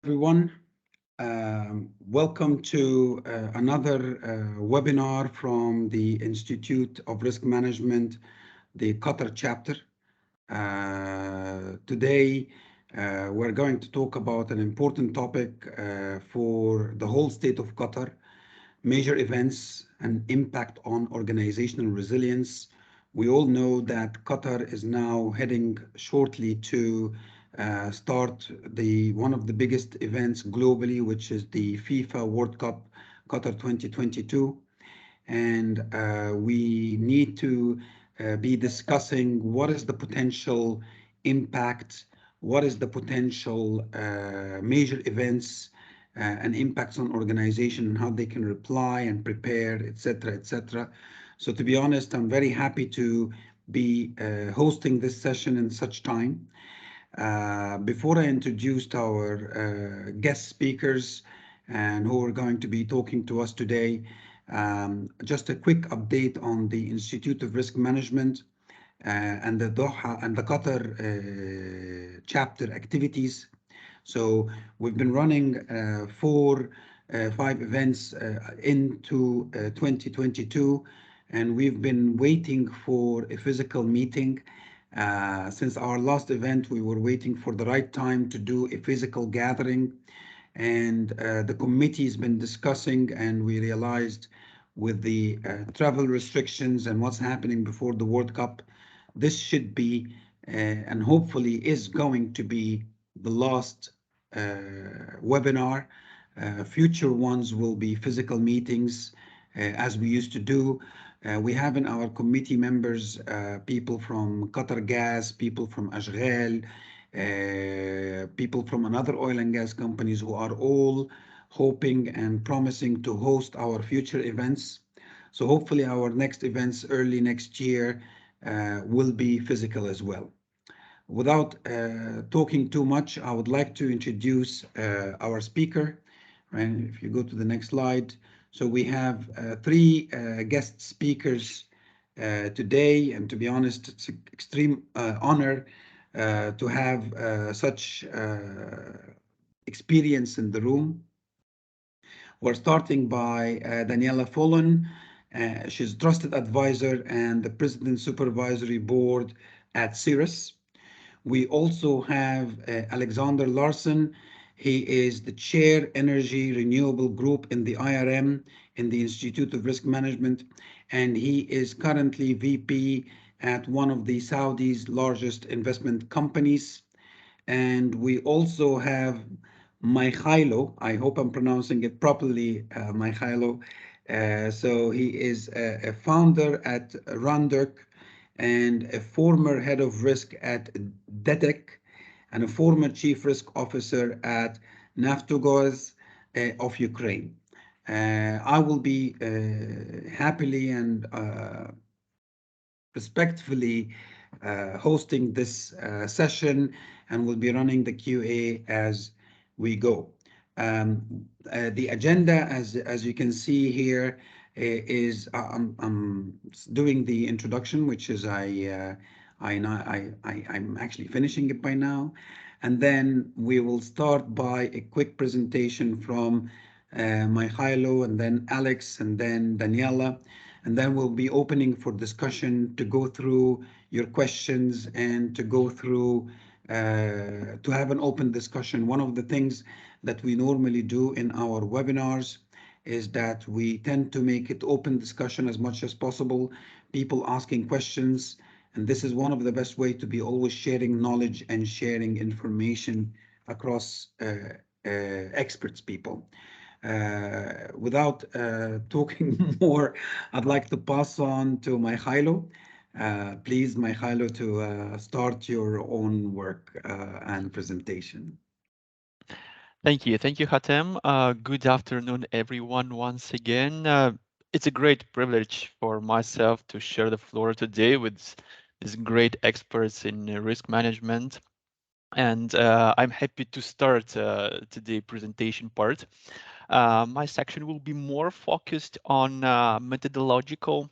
Everyone. Welcome to another webinar from the Institute of Risk Management, the Qatar chapter. Today, we're going to talk about an important topic for the whole state of Qatar, major events and impact on organizational resilience. We all know that Qatar is now heading shortly to start one of the biggest events globally, which is the FIFA World Cup Qatar 2022. And we need to be discussing what is the potential impact, what is the potential major events and impacts on organization and how they can reply and prepare, etc., etc. So to be honest, I'm very happy to be hosting this session in such time. Before I introduced our guest speakers and who are going to be talking to us today, just a quick update on the Institute of Risk Management and the Doha and the Qatar chapter activities. So we've been running five events into 2022, and we've been waiting for a physical meeting. Since our last event, we were waiting for the right time to do a physical gathering, and the committee has been discussing, and we realized with the travel restrictions and what's happening before the World Cup, this should be and hopefully is going to be the last webinar. Future ones will be physical meetings as we used to do. We have in our committee members people from Qatar Gas, people from Ashghal, people from another oil and gas companies who are all hoping and promising to host our future events. So hopefully our next events early next year will be physical as well. Without talking too much, I would like to introduce our speaker. Right? If you go to the next slide. So we have three guest speakers today, and to be honest, it's an extreme honor to have such experience in the room. We're starting by Daniela Follen. She's trusted advisor and the President Supervisory Board at Cirrus. We also have Alexander Larson. He is the Chair Energy Renewable Group in the IRM in the Institute of Risk Management, and he is currently VP at one of the Saudi's largest investment companies. And we also have Mikhailo. I hope I'm pronouncing it properly, Mikhailo. So he is a founder at Randuk and a former head of risk at DETEC and a former chief risk officer at Naftogaz of Ukraine. I will be happily and respectfully hosting this session, and we'll be running the QA as we go. The agenda, as you can see here, is I'm doing the introduction, which is I'm actually finishing it by now, and then we will start by a quick presentation from Mikhailo, and then Alex, and then Daniela. And then we'll be opening for discussion to go through your questions and to go through to have an open discussion. One of the things that we normally do in our webinars is that we tend to make it open discussion as much as possible, people asking questions. And this is one of the best ways to be always sharing knowledge and sharing information across experts people. Without talking more, I'd like to pass on to Mikhailo. Please, Mikhailo, to start your own work and presentation. Thank you. Thank you, Hatem. Good afternoon, everyone, once again. It's a great privilege for myself to share the floor today with these great experts in risk management. And I'm happy to start today's presentation part. My section will be more focused on methodological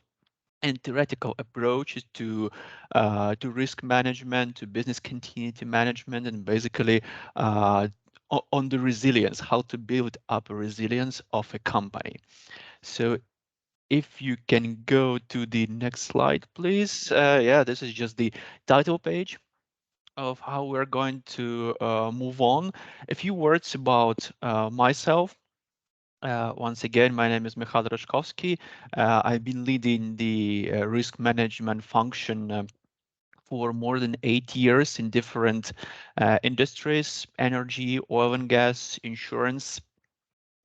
and theoretical approaches to risk management, to business continuity management, and basically on the resilience, how to build up a resilience of a company. So if you can go to the next slide, please. Yeah, this is just the title page of how we're going to move on. A few words about myself. Once again, my name is Michal Rashkovsky. I've been leading the risk management function for more than 8 years in different industries: energy, oil and gas, insurance,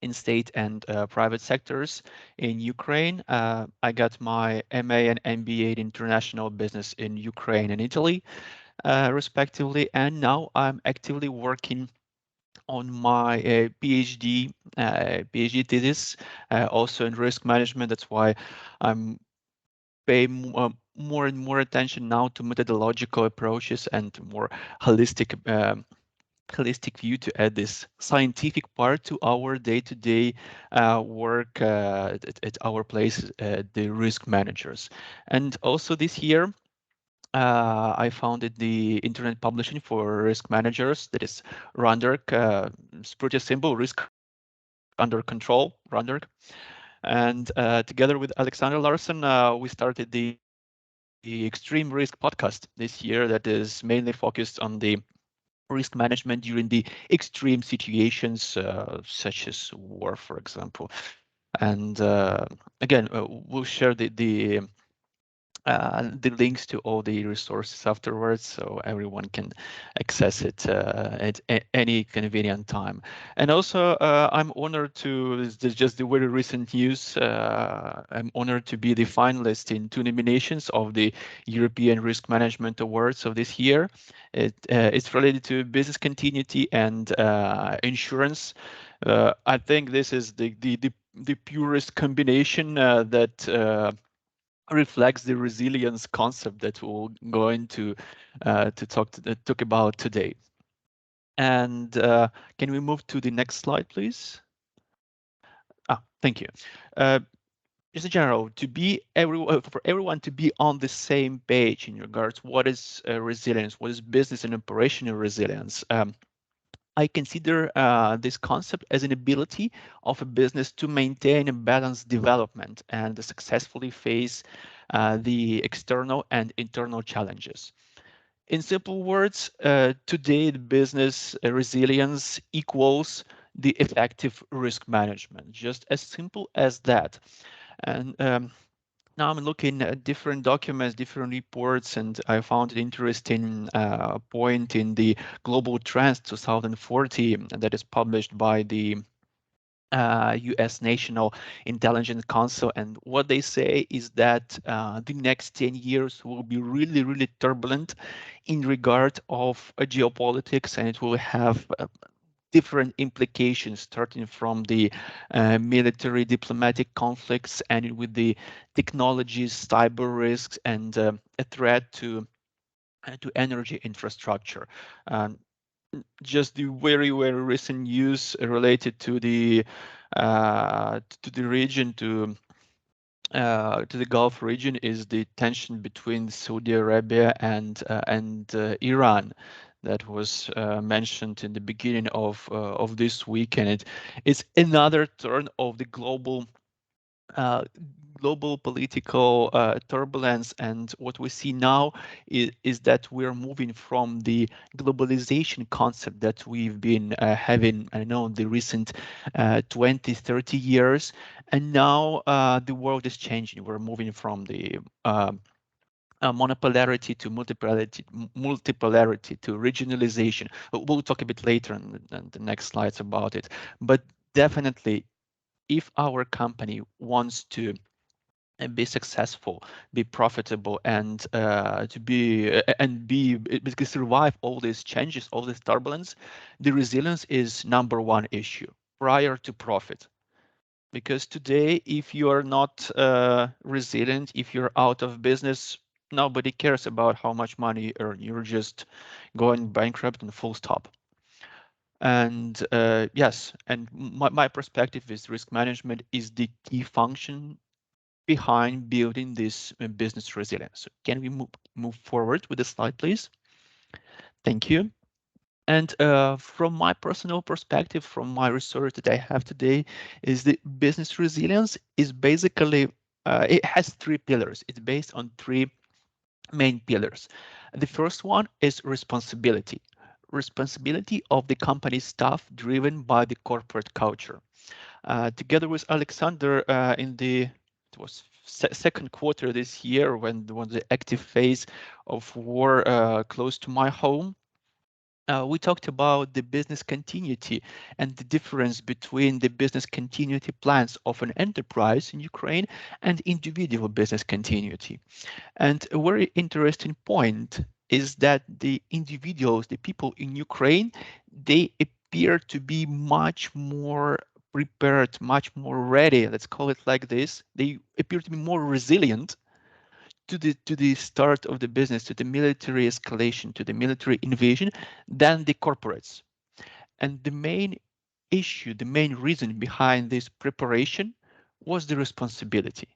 in state and private sectors in Ukraine. I got my MA and MBA in international business in Ukraine and Italy, respectively, and now I'm actively working on my PhD thesis, also in risk management. That's why I'm paying more and more attention now to methodological approaches and more holistic holistic view to add this scientific part to our day-to-day work at our place, the risk managers. And also this year, I founded the internet publishing for risk managers. That is Runderk. It's pretty simple, risk under control, Runderk. And together with Alexander Larson, we started the Extreme Risk podcast this year that is mainly focused on the risk management during the extreme situations, such as war, for example. And again, we'll share the links to all the resources afterwards, so everyone can access it at any convenient time. And also, I'm honored to, this is just the very recent news, I'm honored to be the finalist in two nominations of the European Risk Management Awards of this year. It's related to business continuity and insurance. I think this is the purest combination that reflects the resilience concept that we're going to talk about today. And can we move to the next slide, please? Thank you. Uh, just in general, to be for everyone to be on the same page in regards what is resilience, what is business and operational resilience. I consider this concept as an ability of a business to maintain a balanced development and successfully face the external and internal challenges. In simple words, today the business resilience equals the effective risk management, just as simple as that. And now I'm looking at different documents, different reports, and I found an interesting point in the Global Trends 2040 that is published by the US National Intelligence Council. And what they say is that the next 10 years will be really, really turbulent in regard of geopolitics, and it will have different implications, starting from the military diplomatic conflicts and with the technologies, cyber risks, and a threat to energy infrastructure. Um, just the very, very recent news related to the region, to the Gulf region, is the tension between Saudi Arabia and Iran that was mentioned in the beginning of this week, and it's another turn of the uh, global political turbulence. And what we see now is that we're moving from the globalization concept that we've been having, I know, in the recent 20, 30 years. And now the world is changing. We're moving from the monopolarity to multipolarity to regionalization. We'll talk a bit later in the next slides about it. But definitely, if our company wants to be successful, be profitable, and to be basically survive all these changes, all this turbulence, the resilience is number one issue prior to profit. Because today, if you are not resilient, if you're out of business, nobody cares about how much money you earn. You're just going bankrupt and full stop. And yes, and my perspective is risk management is the key function behind building this business resilience. So can we move forward with the slide, please? Thank you. And from my personal perspective, from my research that I have today, is the business resilience is basically it has three pillars. It's based on three main pillars. The first one is responsibility. Responsibility of the company staff driven by the corporate culture. Together with Alexander in the it was second quarter this year when the active phase of war close to my home, we talked about the business continuity and the difference between the business continuity plans of an enterprise in Ukraine and individual business continuity. And a very interesting point is that the individuals, the people in Ukraine, they appear to be much more prepared, much more ready. Let's call it like this. They appear to be more resilient to the start of the business, to the military escalation, to the military invasion than the corporates. And the main issue, the main reason behind this preparation was the responsibility.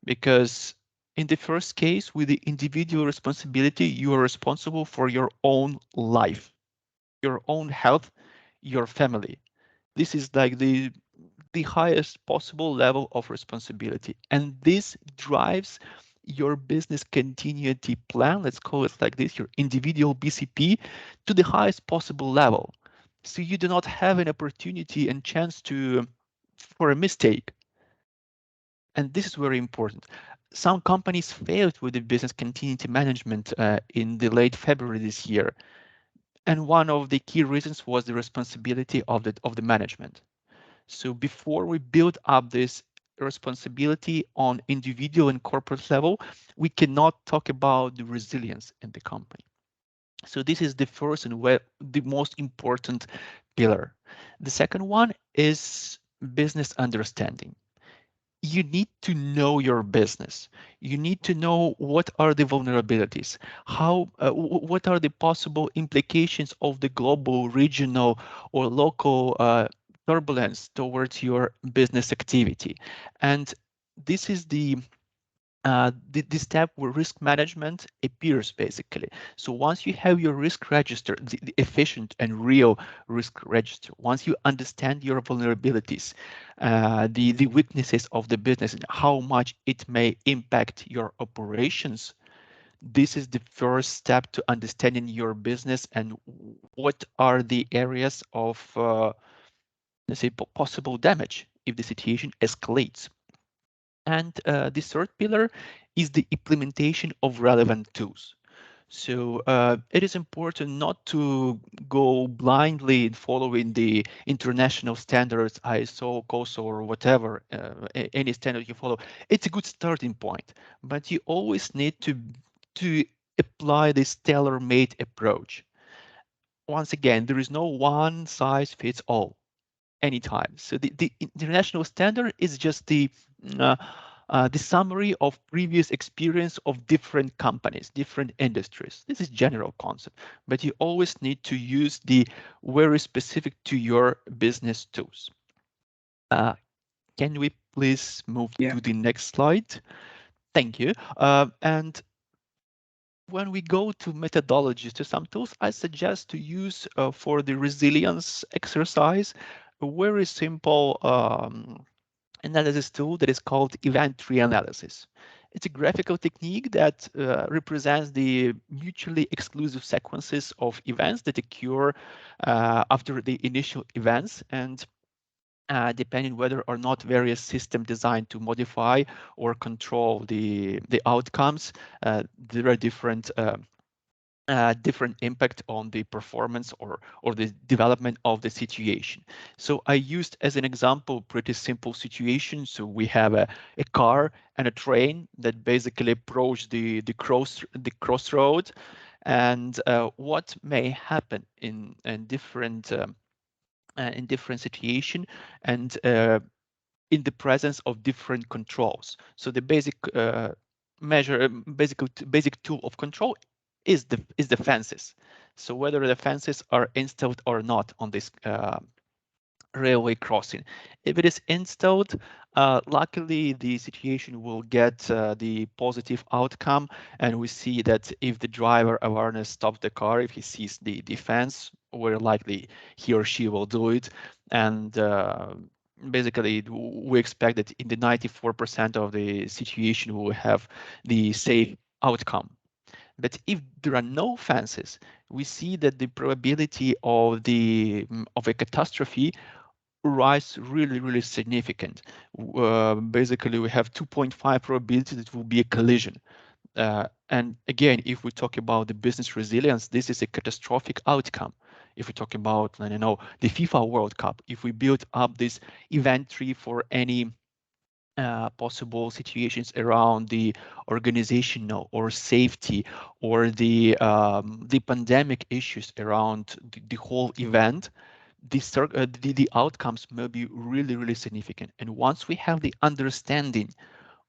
Because in the first case, with the individual responsibility, you are responsible for your own life, your own health, your family. This is like the highest possible level of responsibility. And this drives your business continuity plan, let's call it like this, your individual BCP, to the highest possible level. So you do not have an opportunity and chance to for a mistake. And this is very important. Some companies failed with the business continuity management in the late February this year. And one of the key reasons was the responsibility of the management. So before we build up this responsibility on individual and corporate level, we cannot talk about the resilience in the company. So this is the first and the most important pillar. The second one is business understanding. You need to know your business. You need to know what are the vulnerabilities, what are the possible implications of the global, regional, or local turbulence towards your business activity. And this is the step where risk management appears basically. So once you have your risk register, the efficient and real risk register, once you understand your vulnerabilities, the weaknesses of the business and how much it may impact your operations, this is the first step to understanding your business and what are the areas of, let's say, possible damage if the situation escalates. And the third pillar is the implementation of relevant tools. So it is important not to go blindly following the international standards, ISO, COSO, or whatever, any standard you follow. It's a good starting point, but you always need to apply this tailor-made approach. Once again, there is no one size fits all anytime. So the international standard is just the summary of previous experience of different companies, different industries. This is general concept, but you always need to use the very specific to your business tools. Can we please move Yeah. to the next slide? Thank you. And when we go to methodologies, to some tools, I suggest to use for the resilience exercise a very simple analysis tool that is called event tree analysis. It's a graphical technique that represents the mutually exclusive sequences of events that occur after the initial events, and depending whether or not various systems designed to modify or control the outcomes, there are different impact on the performance or the development of the situation. So I used as an example pretty simple situation. So we have a car and a train that basically approach the crossroad, and what may happen in different situation and in the presence of different controls. So the basic basic tool of control is the fences. So whether the fences are installed or not on this railway crossing. If it is installed, luckily the situation will get the positive outcome, and we see that if the driver awareness stops the car, if he sees the fence, very likely he or she will do it. And basically, we expect that in the 94% of the situation, we will have the safe outcome. But if there are no fences, we see that the probability of of a catastrophe rise really, really significant. Basically, we have 2.5 probability that will be a collision. And again, if we talk about the business resilience, this is a catastrophic outcome. If we talk about, I don't know, the FIFA World Cup, if we build up this event tree for any possible situations around the organizational or safety or the pandemic issues around the whole event, the outcomes may be really, really significant. And once we have the understanding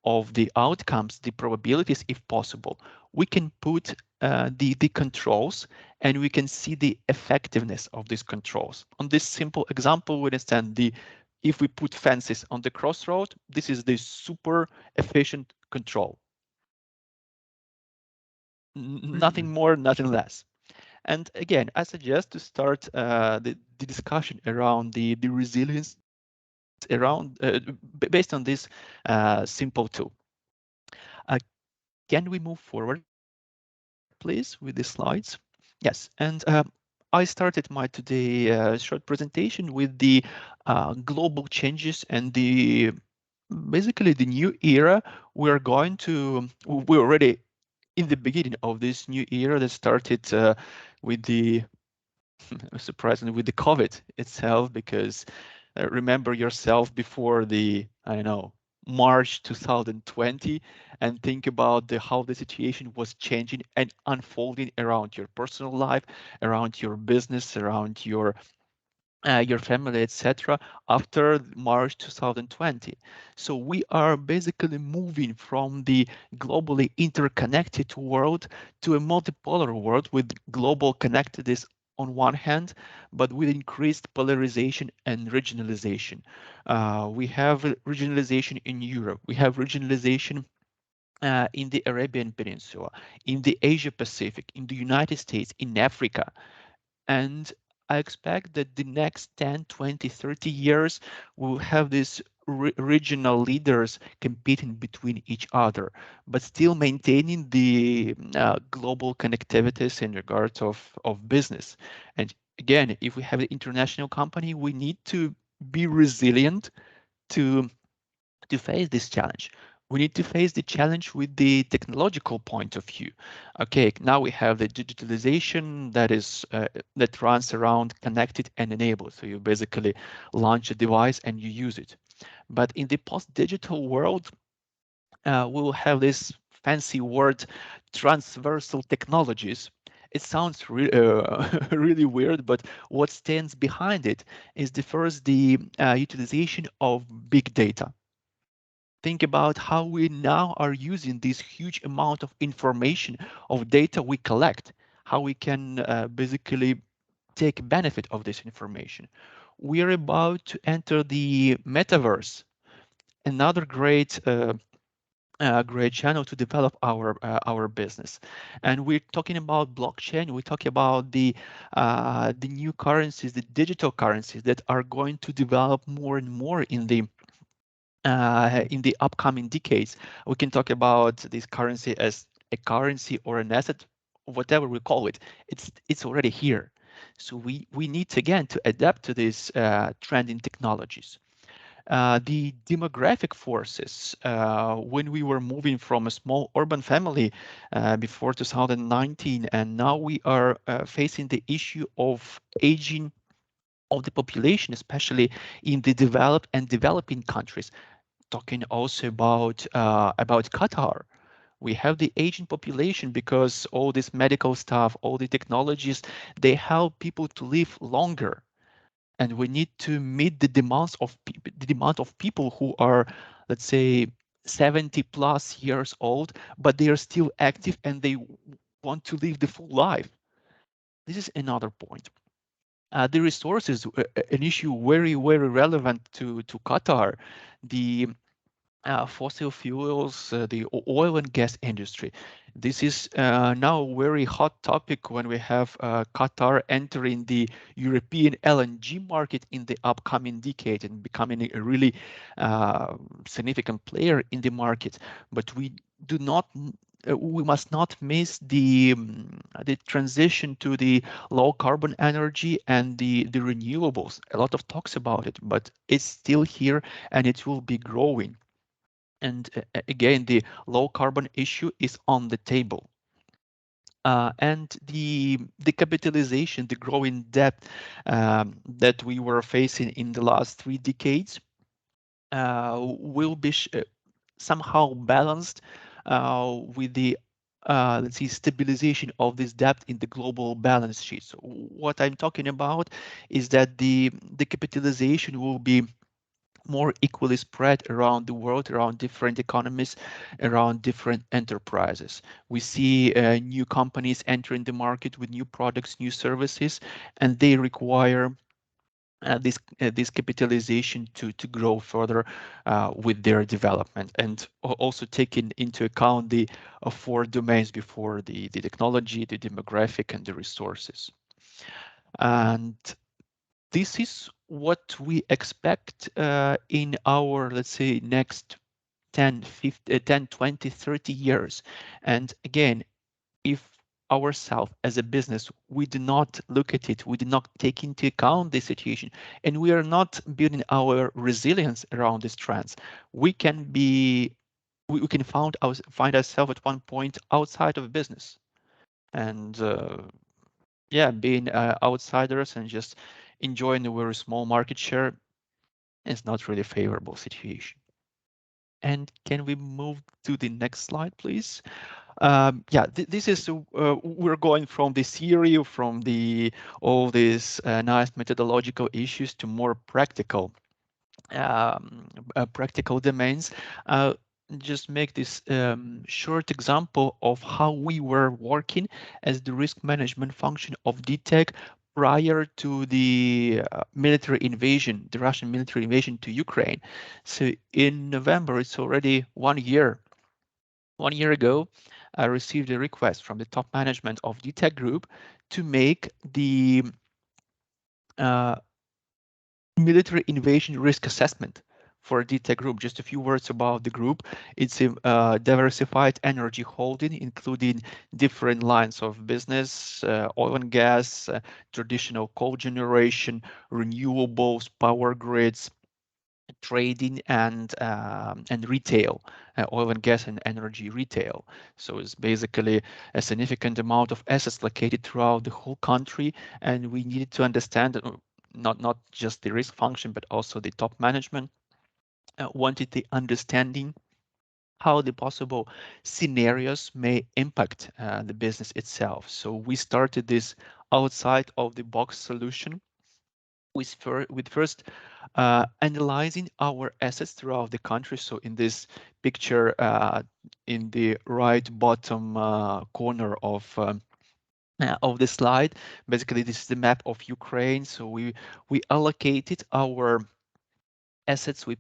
of the outcomes, the probabilities, if possible, we can put the controls and we can see the effectiveness of these controls. On this simple example, we understand if we put fences on the crossroad, this is the super efficient control. Nothing more, nothing less. And again, I suggest to start the discussion around the resilience around based on this simple tool. Uh, can we move forward, please, with the slides? Yes, and I started my today short presentation with the global changes and the basically the new era we're going to. We're already in the beginning of this new era that started with the surprisingly with the COVID itself, because remember yourself before the, I don't know, March 2020, and think about how the situation was changing and unfolding around your personal life, around your business, around your family, etc., after March 2020. So we are basically moving from the globally interconnected world to a multipolar world with global connectedness on one hand, but with increased polarization and regionalization. We have regionalization in Europe. We have regionalization in the Arabian Peninsula, in the Asia Pacific, in the United States, in Africa. And I expect that the next 10, 20, 30 years will have these regional leaders competing between each other, but still maintaining the global connectivities in regards of business. And again, if we have an international company, we need to be resilient to face this challenge. We need to face the challenge with the technological point of view. Okay, now we have the digitalization that runs around connected and enabled. So you basically launch a device and you use it. But in the post-digital world, we will have this fancy word, transversal technologies. It sounds really weird, but what stands behind it is the utilization of big data. Think about how we now are using this huge amount of information, of data we collect, how we can basically take benefit of this information. We are about to enter the metaverse, another great channel to develop our business. And we're talking about blockchain. We talk about the new currencies, the digital currencies that are going to develop more and more in the upcoming decades. We can talk about this currency as a currency or an asset, whatever we call it. It's already here. So we need again to adapt to this trending technologies. The demographic forces, when we were moving from a small urban family before 2019, and now we are facing the issue of aging of the population, especially in the developed and developing countries. Talking also about Qatar. We have the aging population because all this medical stuff, all the technologies, they help people to live longer, and we need to meet the demand of people who are, let's say, 70 plus years old, but they are still active and they want to live the full life. This is another point. The resources, an issue very relevant to Qatar. The fossil fuels, the oil and gas industry. This is now a very hot topic when we have Qatar entering the European LNG market in the upcoming decade and becoming a really uh, significant player in the market. But we do not. We must not miss the transition to the low carbon energy and the renewables. A lot of talks about it, but it's still here and it will be growing. And again, the low carbon issue is on the table. And the capitalization, the growing debt that we were facing in the last 3 decades will be somehow balanced with the let's see, stabilization of this debt in the global balance sheet. So what I'm talking about is that the capitalization will be more equally spread around the world, around different economies, around different enterprises. We see new companies entering the market with new products, new services, and they require this capitalization to grow further with their development, and also taking into account the four domains before: the technology, the demographic, and the resources. And this is what we expect in our, let's say, next 10, 50, 10, 20, 30 years. And again, if ourselves as a business, we do not look at it, we do not take into account the situation, and we are not building our resilience around these trends, we can be, we can find ourselves at one point outside of business. And yeah, being outsiders and just enjoying a very small market share is not really a favorable situation. And can we move to the next slide, please? Yeah, this is we're going from the theory, from the all these nice methodological issues to more practical domains. Uh, just make this short example of how we were working as the risk management function of DTEC prior to the military invasion, the Russian military invasion to Ukraine. So in November, it's already 1 year. 1 year ago, I received a request from the top management of DTEC Group to make the uh, military invasion risk assessment for DTEC Group. Just a few words about the group. It's a diversified energy holding, including different lines of business: oil and gas, traditional coal generation, renewables, power grids, trading, and retail, oil and gas and energy retail. So it's basically a significant amount of assets located throughout the whole country, and we needed to understand not just the risk function, but also the top management wanted the understanding how the possible scenarios may impact the business itself. So we started this outside of the box solution with first analyzing our assets throughout the country. So in this picture, in the right bottom corner of the slide, basically this is the map of Ukraine. So we allocated our assets. We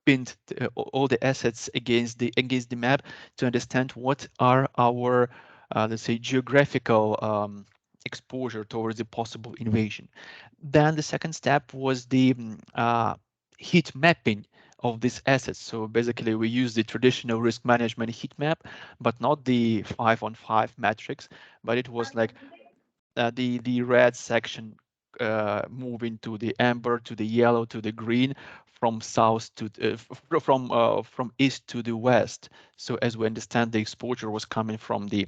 pinned all the assets against the map to understand what are our let's say geographical exposure towards the possible invasion. Then the second step was the heat mapping of these assets. So basically, we use the traditional risk management heat map, but not the 5-on-5 matrix, but it was like the red section moving to the amber, to the yellow, to the green, from south to from east to the west. So as we understand, the exposure was coming from the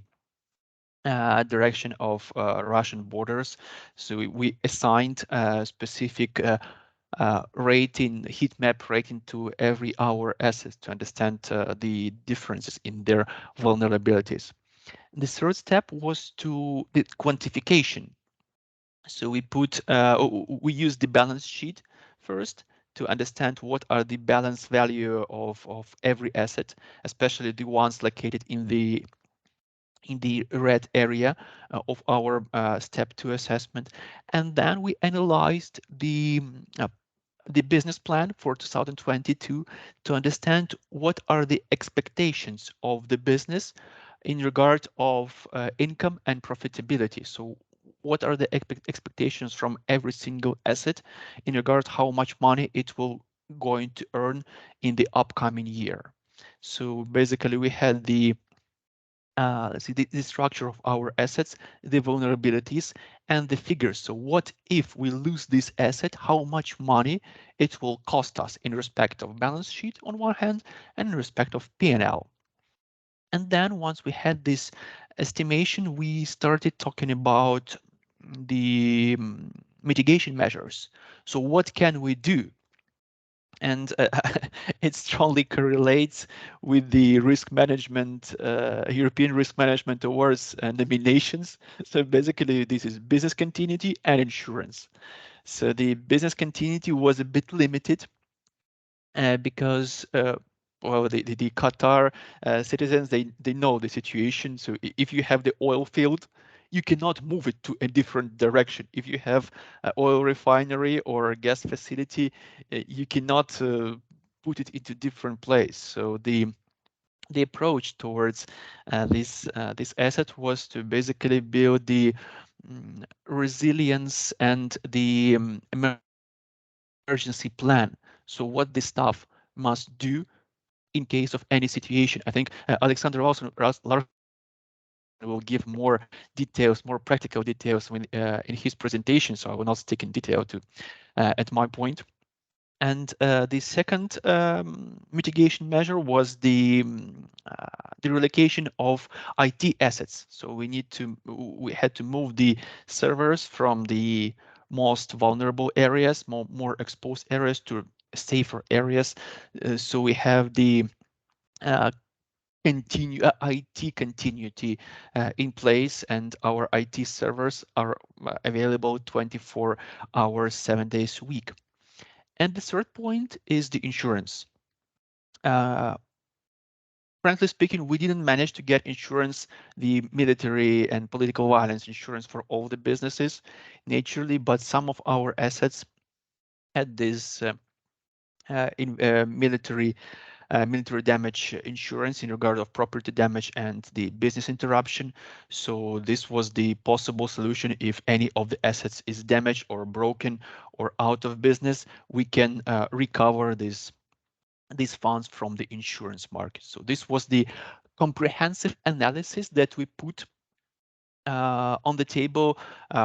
direction of Russian borders. So we assigned a specific rating, heat map rating to every our assets to understand the differences in their vulnerabilities. The third step was to the quantification. So we use the balance sheet first to understand what are the balance value of every asset, especially the ones located in the red area of our step 2 assessment. And then we analyzed the the business plan for 2022 to understand what are the expectations of the business in regard of income and profitability. So what are the expectations from every single asset in regard how much money it will going to earn in the upcoming year. So basically we had the let's see, the structure of our assets, the vulnerabilities, and the figures. So what if we lose this asset, how much money it will cost us in respect of balance sheet on one hand, and in respect of P&L. And then once we had this estimation, we started talking about the mitigation measures. So what can we do? And it strongly correlates with the risk management, European risk management awards nominations. So basically, this is business continuity and insurance. So the business continuity was a bit limited because well, the Qatar citizens, they know the situation. So if you have the oil field, you cannot move it to a different direction. If you have an oil refinery or a gas facility, you cannot put it into different place. So the approach towards this asset was to basically build the resilience and the emergency plan. So what the staff must do in case of any situation. I think Alexander Larson will give more details, more practical details in his presentation, so I will not stick in detail to at my point. And the second mitigation measure was the relocation of IT assets. So we had to move the servers from the most vulnerable areas, more exposed areas to safer areas. So we have the uh, IT continuity in place, and our IT servers are available 24 hours, 7 days a week. And the third point is the insurance. Uh, Frankly speaking, we didn't manage to get insurance, the military and political violence insurance for all the businesses, naturally, but some of our assets had this in military damage insurance in regard of property damage and the business interruption. So this was the possible solution. If any of the assets is damaged or broken or out of business, we can recover these funds from the insurance market. So this was the comprehensive analysis that we put on the table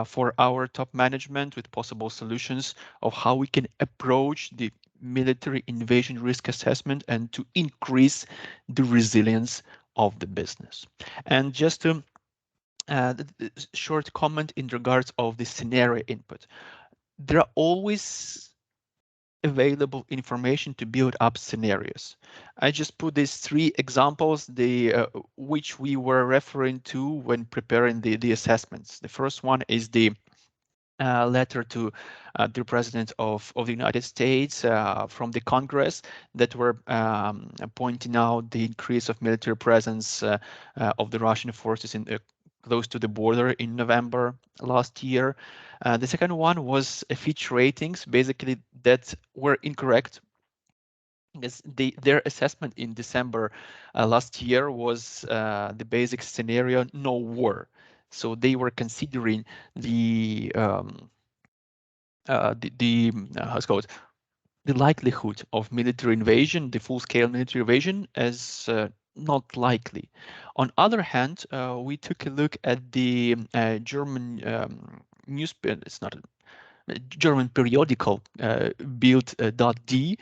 for our top management with possible solutions of how we can approach the military invasion risk assessment and to increase the resilience of the business. And just to short comment in regards of the scenario input. There are always available information to build up scenarios. I just put these three examples, which we were referring to when preparing the assessments. The first one is the letter to the President of the United States from the Congress that were pointing out the increase of military presence of the Russian forces in close to the border in November last year. The second one was Fitch ratings, basically that were incorrect because their assessment in December last year was the basic scenario, no war. So they were considering how's it called, the likelihood of military invasion, the full-scale military invasion, as not likely. On other hand, we took a look at the German newspaper. It's not a German periodical Bild.D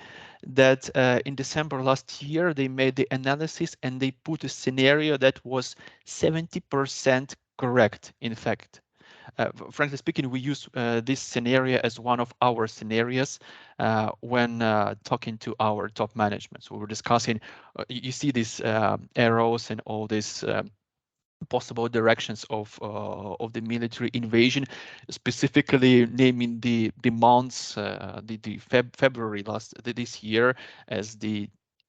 that in December last year they made the analysis and they put a scenario that was 70% correct, in fact. Frankly speaking, we use this scenario as one of our scenarios when talking to our top management. So we're discussing, you see these arrows and all these possible directions of the military invasion, specifically naming the months, the February this year as the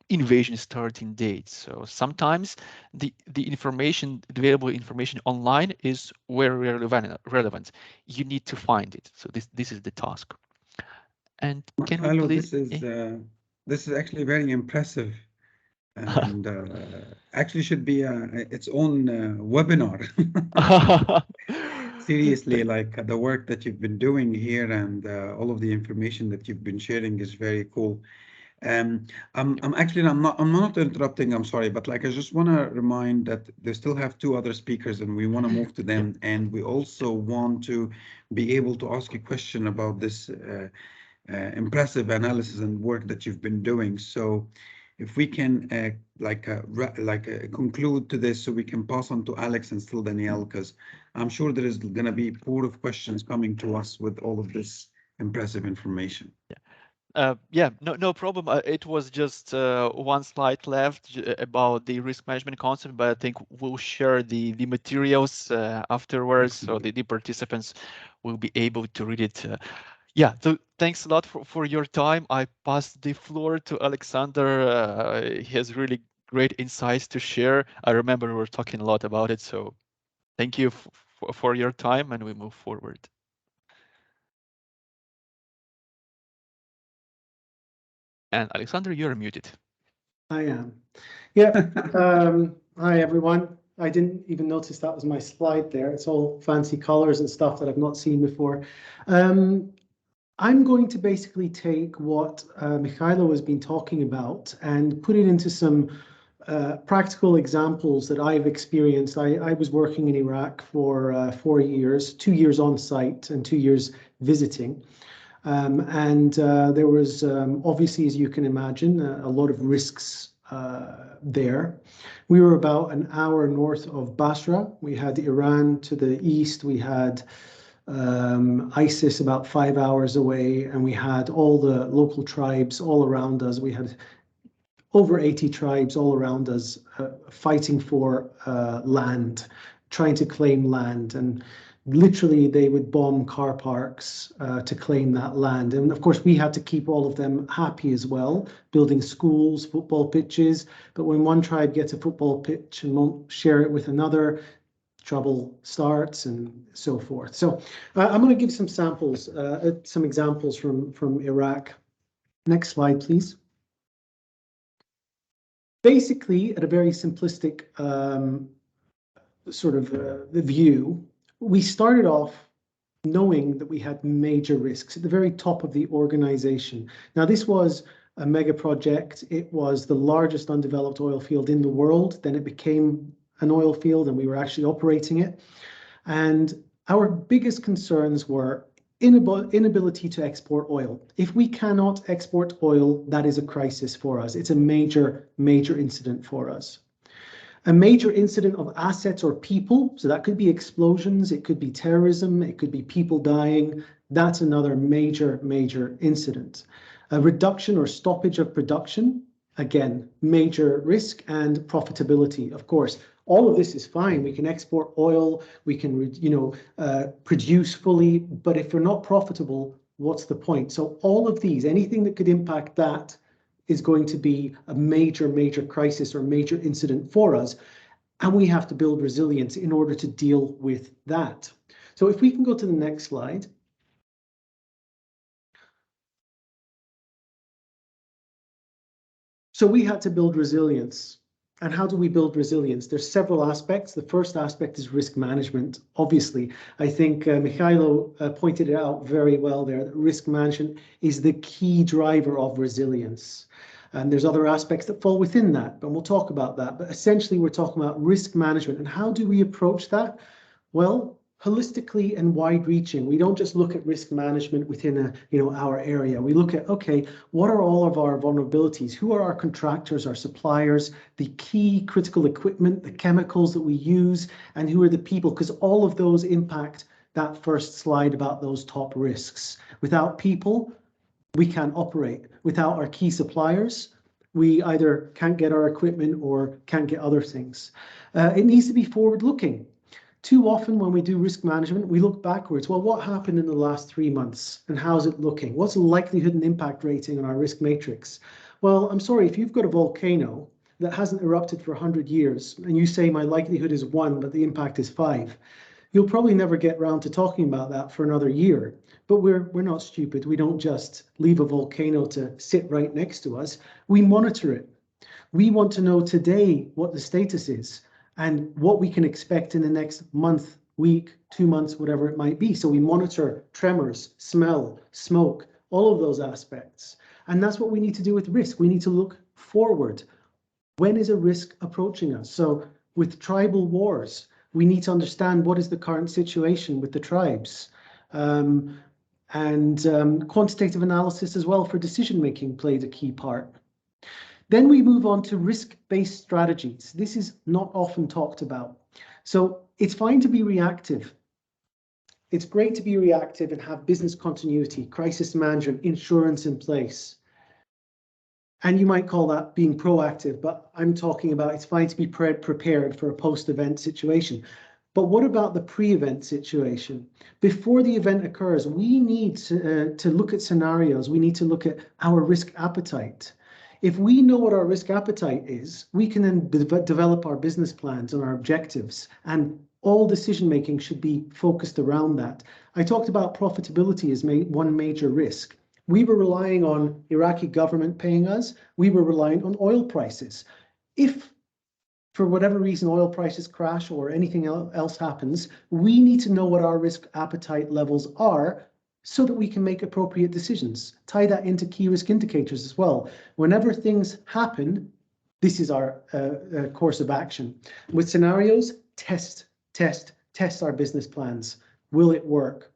invasion starting date. So sometimes the information, the available information online is very relevant. You need to find it. So this is the task. And can we Hello, please? this is actually very impressive, and actually should be its own webinar. Seriously, Thank- like the work that you've been doing here and all of the information that you've been sharing is very cool. Um, I'm actually, I'm not interrupting, I'm sorry, but like I just want to remind that they still have two other speakers and we want to move to yeah. them. And we also want to be able to ask a question about this impressive analysis and work that you've been doing. So if we can conclude to this so we can pass on to Alex and still Danielle, because I'm sure there is going to be pool of questions coming to us with all of this impressive information. Yeah, no problem. It was just one slide left about the risk management concept, but I think we'll share the materials afterwards, so Excellent. the participants will be able to read it. Yeah, so thanks a lot for your time. I pass the floor to Alexander. He has really great insights to share. I remember we were talking a lot about it, so thank you for your time, and we move forward. And Alexander, you're muted. I am. Yeah. Hi, everyone. I didn't even notice that was my slide there. It's all fancy colors and stuff that I've not seen before. I'm going to basically take what Mikhailo has been talking about and put it into some practical examples that I've experienced. I was working in Iraq for 4 years, 2 years on site and 2 years visiting. There was obviously, as you can imagine, a lot of risks there. We were about an hour north of Basra. We had Iran to the east. We had ISIS about 5 hours away, and we had all the local tribes all around us. We had over 80 tribes all around us fighting for land, trying to claim land. And literally, they would bomb car parks to claim that land. And of course, we had to keep all of them happy as well, building schools, football pitches. But when one tribe gets a football pitch and won't share it with another, trouble starts and so forth. So I'm going to give some samples, some examples from Iraq. Next slide, please. Basically, at a very simplistic sort of view, we started off knowing that we had major risks at the very top of the organization. Now, this was a mega project. It was the largest undeveloped oil field in the world. Then it became an oil field and we were actually operating it. And our biggest concerns were inability to export oil. If we cannot export oil, that is a crisis for us. It's a major, major incident for us. A major incident of assets or people, so that could be explosions, it could be terrorism, it could be people dying. That's another major, major incident. A reduction or stoppage of production, again, major risk, and profitability, of course. All of this is fine. We can export oil, we can, produce fully, but if we're not profitable, what's the point? So all of these, anything that could impact that is going to be a major, major crisis or major incident for us. And we have to build resilience in order to deal with that. So if we can go to the next slide. So we had to build resilience. And how do we build resilience? There's several aspects. The first aspect is risk management. Obviously, I think Mikhailo pointed it out very well there, that risk management is the key driver of resilience. And there's other aspects that fall within that, but we'll talk about that. But essentially, we're talking about risk management. And how do we approach that? Well, holistically and wide-reaching. We don't just look at risk management within our area. We look at, okay, what are all of our vulnerabilities? Who are our contractors, our suppliers, the key critical equipment, the chemicals that we use, and who are the people? Because all of those impact that first slide about those top risks. Without people, we can't operate. Without our key suppliers, we either can't get our equipment or can't get other things. It needs to be forward-looking. Too often when we do risk management, we look backwards. Well, what happened in the last 3 months and how's it looking? What's the likelihood and impact rating on our risk matrix? Well, I'm sorry, if you've got a volcano that hasn't erupted for 100 years and you say my likelihood is 1, but the impact is 5, You'll probably never get round to talking about that for another year, but we're not stupid. We don't just leave a volcano to sit right next to us. We monitor it. We want to know today what the status is and what we can expect in the next month, week, 2 months, whatever it might be. So we monitor tremors, smell, smoke, all of those aspects. And that's what we need to do with risk. We need to look forward. When is a risk approaching us? So with tribal wars, we need to understand what is the current situation with the tribes. Quantitative analysis as well for decision making played a key part. Then we move on to risk-based strategies. This is not often talked about. So it's fine to be reactive. It's great to be reactive and have business continuity, crisis management, insurance in place. And you might call that being proactive, but I'm talking about it's fine to be prepared for a post-event situation. But what about the pre-event situation? Before the event occurs, we need to look at scenarios. We need to look at our risk appetite. If we know what our risk appetite is, we can then develop our business plans and our objectives, and all decision-making should be focused around that. I talked about profitability as one major risk. We were relying on Iraqi government paying us. We were relying on oil prices. If, for whatever reason, oil prices crash or anything else happens, we need to know what our risk appetite levels are so that we can make appropriate decisions. Tie that into key risk indicators as well. Whenever things happen, this is our course of action. With scenarios, test our business plans. Will it work?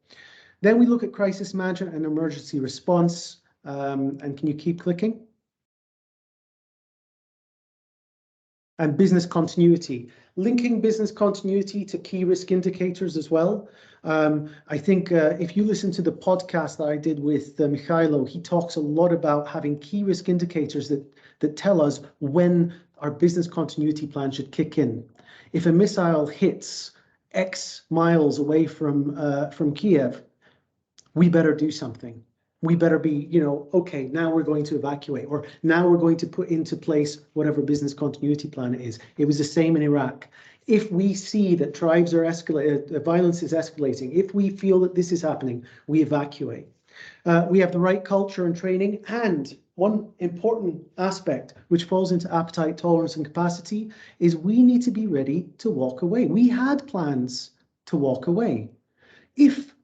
Then we look at crisis management and emergency response. And can you keep clicking? And business continuity. Linking business continuity to key risk indicators as well. I think if you listen to the podcast that I did with Mikhailo, he talks a lot about having key risk indicators that tell us when our business continuity plan should kick in. If a missile hits X miles away from Kiev, we better do something. We better be, okay, now we're going to evacuate, or now we're going to put into place whatever business continuity plan it is. It was the same in Iraq. If we see that tribes are escalating, violence is escalating, if we feel that this is happening, we evacuate. We have the right culture and training, and one important aspect which falls into appetite, tolerance, and capacity is we need to be ready to walk away. We had plans to walk away. If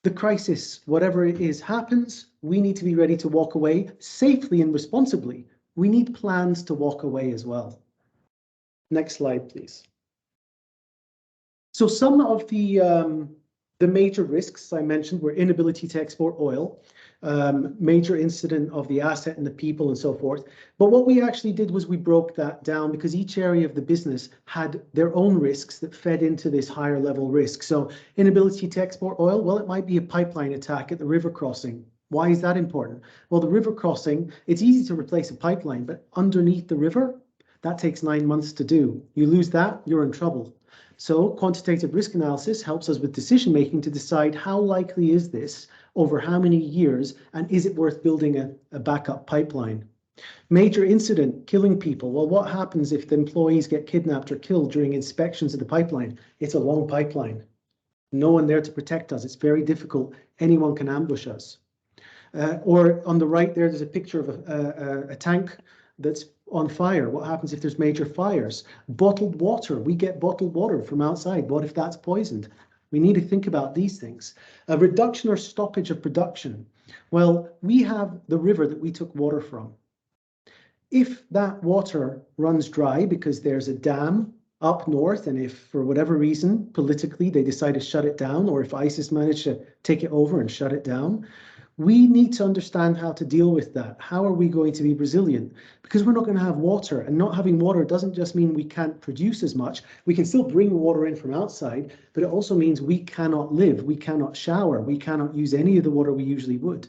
the crisis, whatever it is, happens, we need to be ready to walk away safely and responsibly. We need plans to walk away as well. Next slide, please. So some of the major risks I mentioned were inability to export oil, major incident of the asset and the people and so forth. But what we actually did was we broke that down because each area of the business had their own risks that fed into this higher level risk. So inability to export oil, well, it might be a pipeline attack at the river crossing. Why is that important? Well, the river crossing, it's easy to replace a pipeline, but underneath the river, that takes 9 months to do. You lose that, you're in trouble. So quantitative risk analysis helps us with decision making to decide how likely is this over how many years, and is it worth building a backup pipeline? Major incident, killing people. Well, what happens if the employees get kidnapped or killed during inspections of the pipeline? It's a long pipeline. No one there to protect us. It's very difficult. Anyone can ambush us. Or on the right there's a picture of a tank that's on fire. What happens if there's major fires? Bottled water. We get bottled water from outside. What if that's poisoned? We need to think about these things. A reduction or stoppage of production. Well, we have the river that we took water from. If that water runs dry because there's a dam up north, and if for whatever reason politically they decide to shut it down, or if ISIS managed to take it over and shut it down, we need to understand how to deal with that. How are we going to be resilient? Because we're not going to have water, and not having water doesn't just mean we can't produce as much. We can still bring water in from outside, but it also means we cannot live, we cannot shower, we cannot use any of the water we usually would.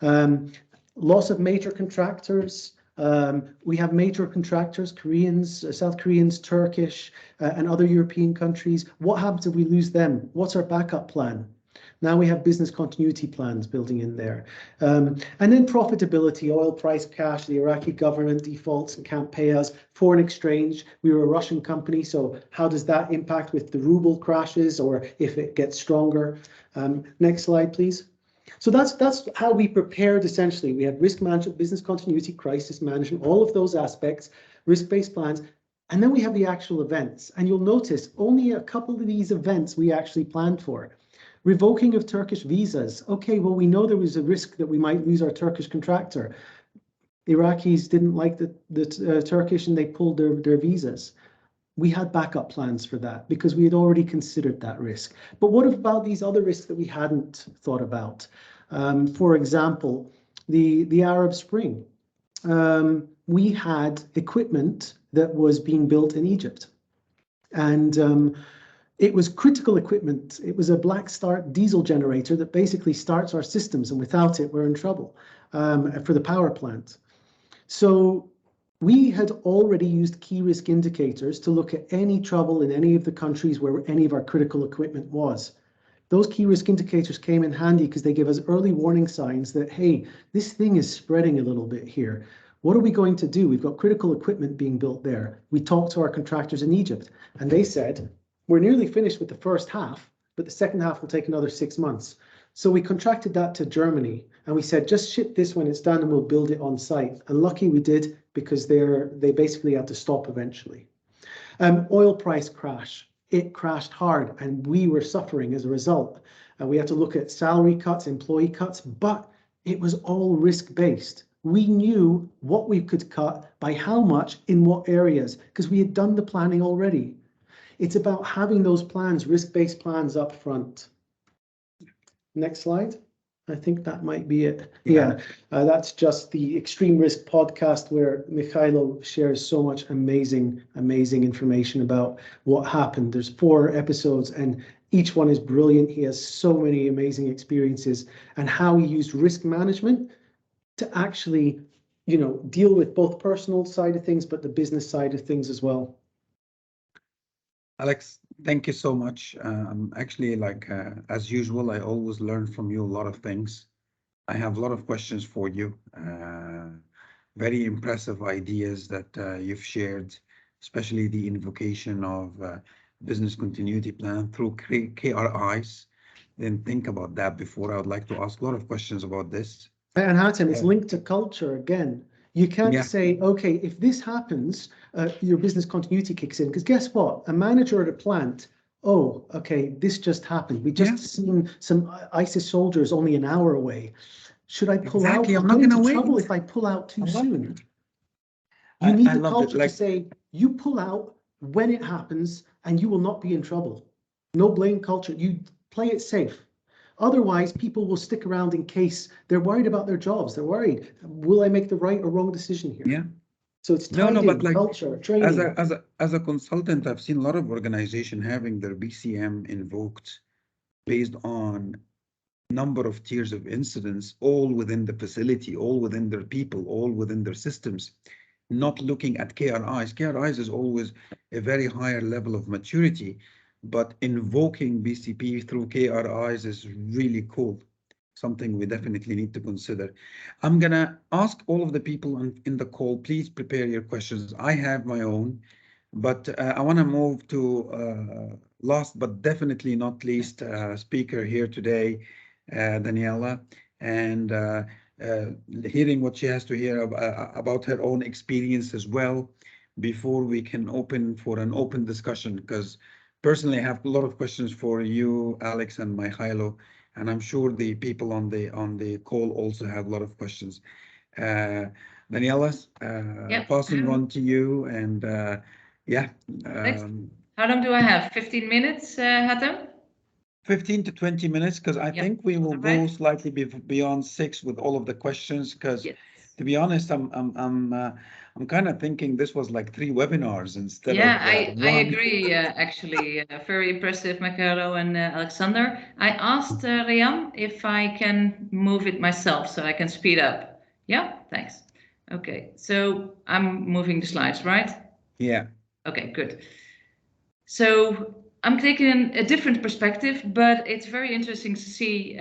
Loss of major contractors. We have major contractors, Koreans, South Koreans, Turkish, and other European countries. What happens if we lose them? What's our backup plan? Now we have business continuity plans building in there. And then profitability, oil price, cash, the Iraqi government defaults and can't pay us. Foreign exchange, we were a Russian company, so how does that impact with the ruble crashes or if it gets stronger? Next slide, please. So that's how we prepared essentially. We had risk management, business continuity, crisis management, all of those aspects, risk-based plans. And then we have the actual events. And you'll notice only a couple of these events we actually planned for. Revoking of Turkish visas. Okay, well, we know there was a risk that we might lose our Turkish contractor. Iraqis didn't like the Turkish and they pulled their visas. We had backup plans for that because we had already considered that risk. But what about these other risks that we hadn't thought about? For example, the Arab Spring. We had equipment that was being built in Egypt. And it was critical equipment. It was a black start diesel generator that basically starts our systems, and without it, we're in trouble for the power plant. So we had already used key risk indicators to look at any trouble in any of the countries where any of our critical equipment was. Those key risk indicators came in handy because they give us early warning signs that, hey, this thing is spreading a little bit here. What are we going to do? We've got critical equipment being built there. We talked to our contractors in Egypt, and they said, we're nearly finished with the first half, but the second half will take another 6 months. So we contracted that to Germany, and we said, just ship this when it's done and we'll build it on site. And lucky we did, because they basically had to stop eventually. Oil price crash. It crashed hard, and we were suffering as a result. We had to look at salary cuts, employee cuts, but it was all risk-based. We knew what we could cut, by how much, in what areas, because we had done the planning already. It's about having those plans, risk-based plans up front. Next slide. I think that might be it. Yeah, that's just the Extreme Risk podcast where Mikhailo shares so much amazing information about what happened. There's 4 episodes and each one is brilliant. He has so many amazing experiences and how he used risk management to actually, deal with both personal side of things, but the business side of things as well. Alex, thank you so much. Actually, as usual, I always learn from you a lot of things. I have a lot of questions for you. Very impressive ideas that you've shared, especially the invocation of business continuity plan through KRIs. Then think about that before. I would like to ask a lot of questions about this. And Hatem, it's linked to culture again. You can't say, okay, if this happens, your business continuity kicks in. Because guess what? A manager at a plant, oh, okay, this just happened. We just seen some ISIS soldiers only an hour away. Should I pull out? I'm not going to wait. Trouble if I pull out too soon. You need the culture to say, you pull out when it happens and you will not be in trouble. No blame culture. You play it safe. Otherwise, people will stick around in case they're worried about their jobs. They're worried. Will I make the right or wrong decision here? Yeah. So it's tied in culture, training. As a consultant, I've seen a lot of organizations having their BCM invoked based on number of tiers of incidents, all within the facility, all within their people, all within their systems, not looking at KRIs. KRIs is always a very higher level of maturity, but invoking BCP through KRIs is really cool. Something we definitely need to consider. I'm gonna ask all of the people in the call, please prepare your questions. I have my own, but I wanna move to last but definitely not least speaker here today, Daniela, and hearing what she has to hear about her own experience as well, before we can open for an open discussion, because personally I have a lot of questions for you, Alex and Mikhailo, and I'm sure the people on the call also have a lot of questions. Daniela, passing on to you, and how long do I have? 15 minutes, Hatem? 15 to 20 minutes, because I think we will go slightly beyond 6 with all of the questions, because to be honest, I'm kind of thinking this was like 3 webinars instead of one. I agree, actually. Very impressive, Mikhailo and Alexander. I asked Rian if I can move it myself so I can speed up. Yeah, thanks. Okay, so I'm moving the slides, right? Yeah. Okay, good. So I'm taking a different perspective, but it's very interesting to see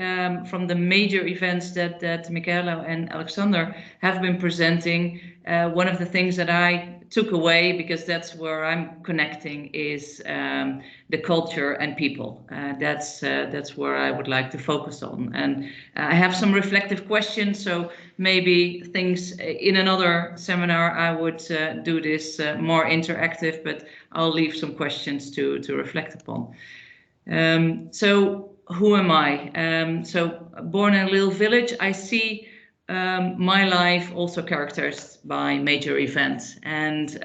from the major events that Michaela and Alexander have been presenting. One of the things that I took away, because that's where I'm connecting, is the culture and people. That's where I would like to focus on. And I have some reflective questions, so maybe things in another seminar I would do this more interactive, but I'll leave some questions to reflect upon. So who am I? So born in a little village, I see my life also characterized by major events, and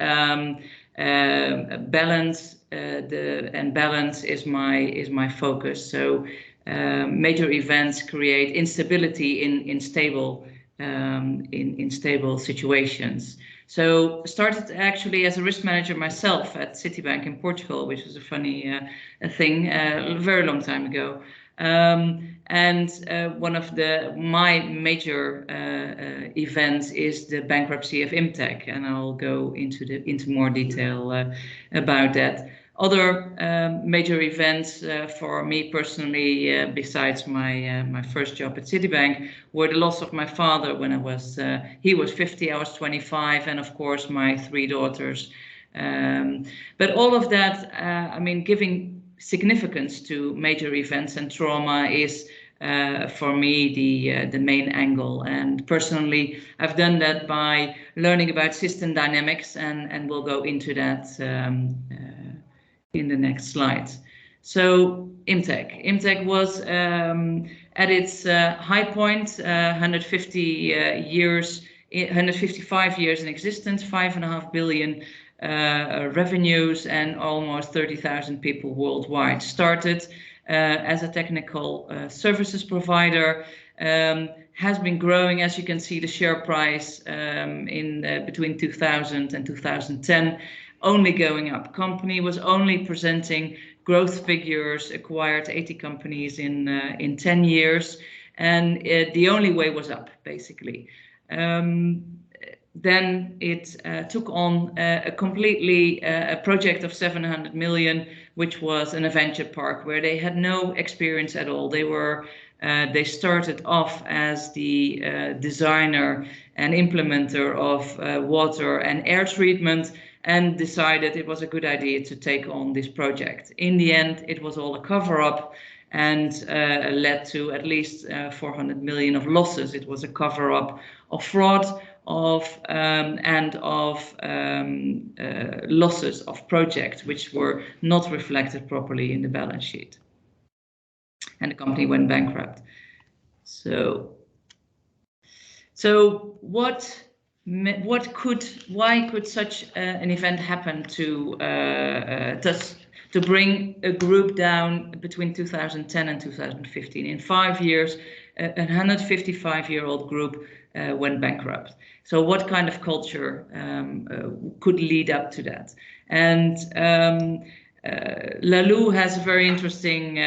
balance. Balance is my focus. So major events create instability in stable situations. So started actually as a risk manager myself at Citibank in Portugal, which was a funny thing a very long time ago. And one of my major events is the bankruptcy of Imtech, and I'll go into more detail about that. Other major events for me personally, besides my first job at Citibank, were the loss of my father when he was 50, I was 25, and of course my 3 daughters. But all of that, I mean, giving significance to major events and trauma is for me the main angle. And personally, I've done that by learning about system dynamics, and we'll go into that in the next slide. So Imtech was at its high point, 155 years in existence, 5.5 billion revenues, and almost 30,000 people worldwide. Started as a technical services provider, has been growing. As you can see, the share price between 2000 and 2010 only going up. Company was only presenting growth figures, acquired 80 companies in 10 years, and the only way was up, basically. Then it took on a completely a project of 700 million, which was an adventure park where they had no experience at all. They started off as the designer and implementer of water and air treatment, and decided it was a good idea to take on this project. In the end, it was all a cover-up and led to at least 400 million of losses. It was a cover-up of fraud, and of losses of projects which were not reflected properly in the balance sheet, and the company went bankrupt. So why could such an event happen to bring a group down between 2010 and 2015? In 5 years, a 155-year-old group went bankrupt. So what kind of culture could lead up to that? And Lalou has a very interesting